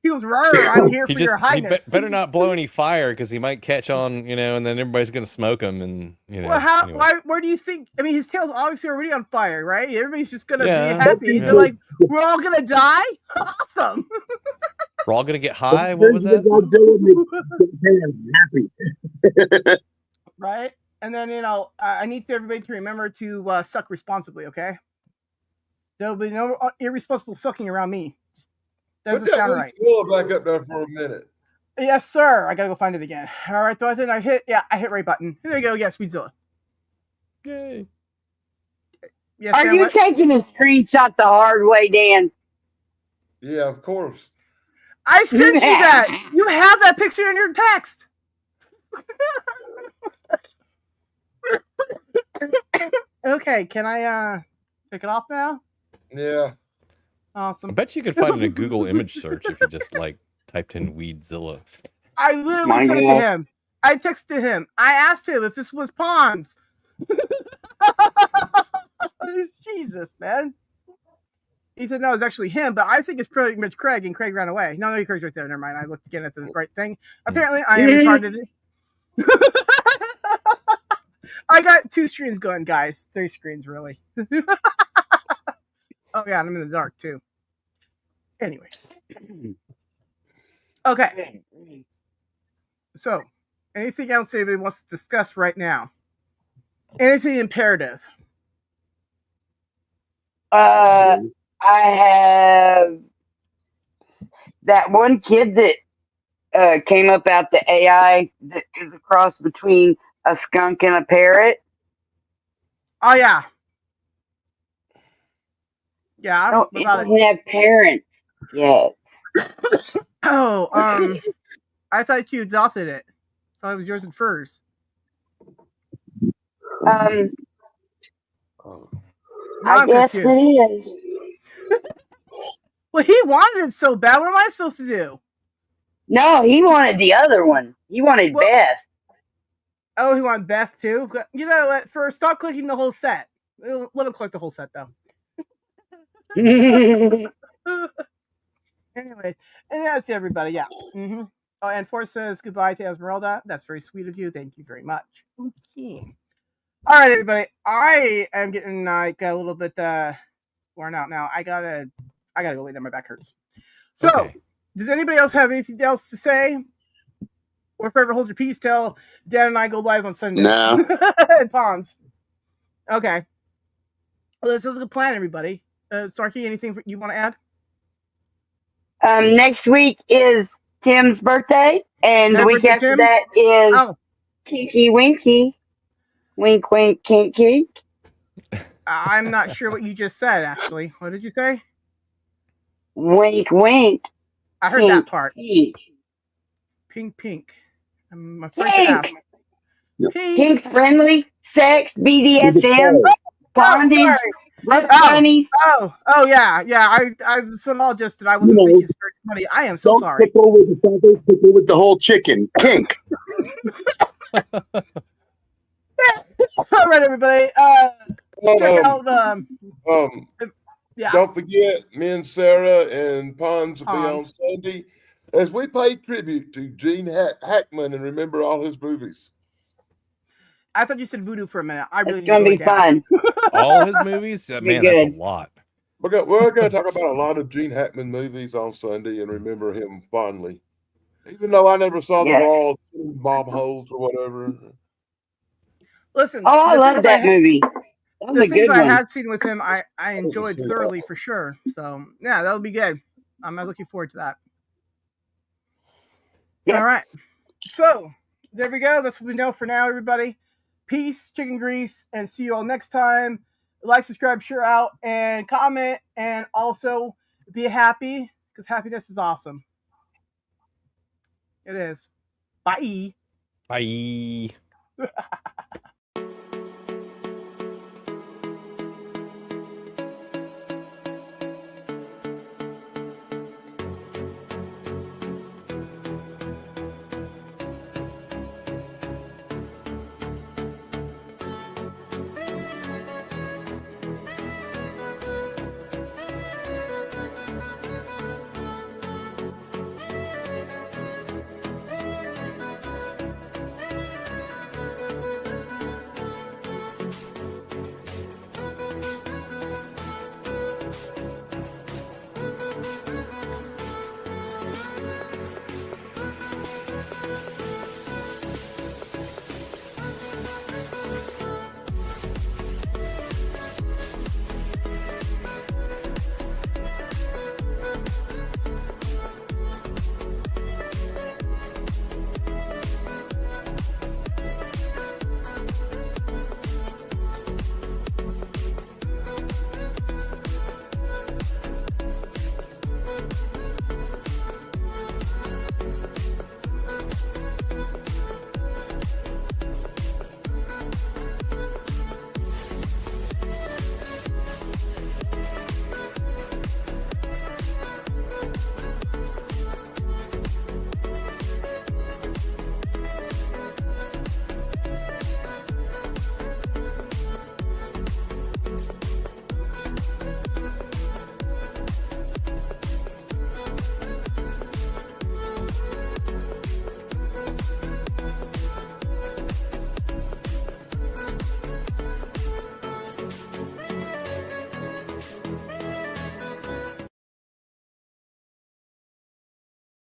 He was rawr. I'm here for your highness. He better not blow any fire because he might catch on, and then everybody's gonna smoke him, and Well, anyway. where do you think? I mean, his tail's obviously already on fire, right? Everybody's just gonna be happy. They're like, we're all gonna die. Awesome. We're all gonna get high. What was that? Happy. Right? And then, I need everybody to remember to suck responsibly, okay? There'll be no irresponsible sucking around me. Doesn't sound right. Back up there for a minute. Yes, sir. I gotta go find it again. All right, so I think I hit right button. There you go. Yes, Weedzilla. Yay. Yes, Are Dan, you what? taking a screenshot the hard way, Dan? Yeah, of course. I sent you that. You have that picture in your text. Okay, can I take it off now? Yeah. Awesome. I bet you could find it in a Google image search if you just typed in Weedzilla. I literally sent it to him. I texted him. I asked him if this was Pawns. Jesus, man. He said no, it's actually him, but I think it's pretty much Craig, and Craig ran away. No, Craig's right there. Never mind. I looked again at the right thing. Apparently, I am retarded. I got 2 screens going, guys. 3 screens, really. Oh, yeah, I'm in the dark, too. Anyways. Okay. So, anything else anybody wants to discuss right now? Anything imperative? I have that one kid that came up out the AI that is a cross between a skunk and a parrot. Oh, yeah. Yeah, No, it doesn't have parents yet. Oh, I thought you adopted it. I thought it was yours at first. I I'm guess confused. it is. Well, he wanted it so bad. What am I supposed to do? No, he wanted the other one. He wanted Beth. Oh, he wanted Beth too? You know what? First, stop clicking the whole set. Let him click the whole set, though. Anyway, and that's everybody. Yeah. Mm-hmm. Oh, and Force says goodbye to Esmeralda. That's very sweet of you. Thank you very much. Okay. All right, everybody. I am getting a little bit worn out now. I gotta go lay down. My back hurts. So, does anybody else have anything else to say? Or forever hold your peace till Dan and I go live on Sunday. No. At Pawns. Okay. Well, this is a good plan, everybody. Snarky, anything you want to add? Next week is Tim's birthday, and the week after that is Kinky Winky. Wink, wink, kink, kink. I'm not sure what you just said, actually. What did you say? Wink, wink. I heard that part. Pink. Pink. I'm afraid to ask. Pink friendly, sex, BDSM, bondage, rough bunnies. Oh, yeah. I was all just that I wasn't thinking very funny. I am so sorry. Tickle with the feathers, tickle with the whole chicken. Kink. All right, everybody. Check out Don't forget, me and Sara and Pons will be on Sunday as we pay tribute to Gene Hackman and remember all his movies. I thought you said voodoo for a minute. I really it's gonna be fun. All his movies? Man, that's a lot. We're going to talk about a lot of Gene Hackman movies on Sunday and remember him fondly. Even though I never saw them all, Bob Holes or whatever. Listen, Oh, I love that movie. That was the a things good I one. had seen with him, I enjoyed thoroughly for sure. So yeah, that'll be good. I'm looking forward to that. Yep. All right. So there we go. That's what we know for now, everybody. Peace, chicken grease, and see you all next time. Like, subscribe, share out, and comment, and also be happy because happiness is awesome. It is. Bye. Bye.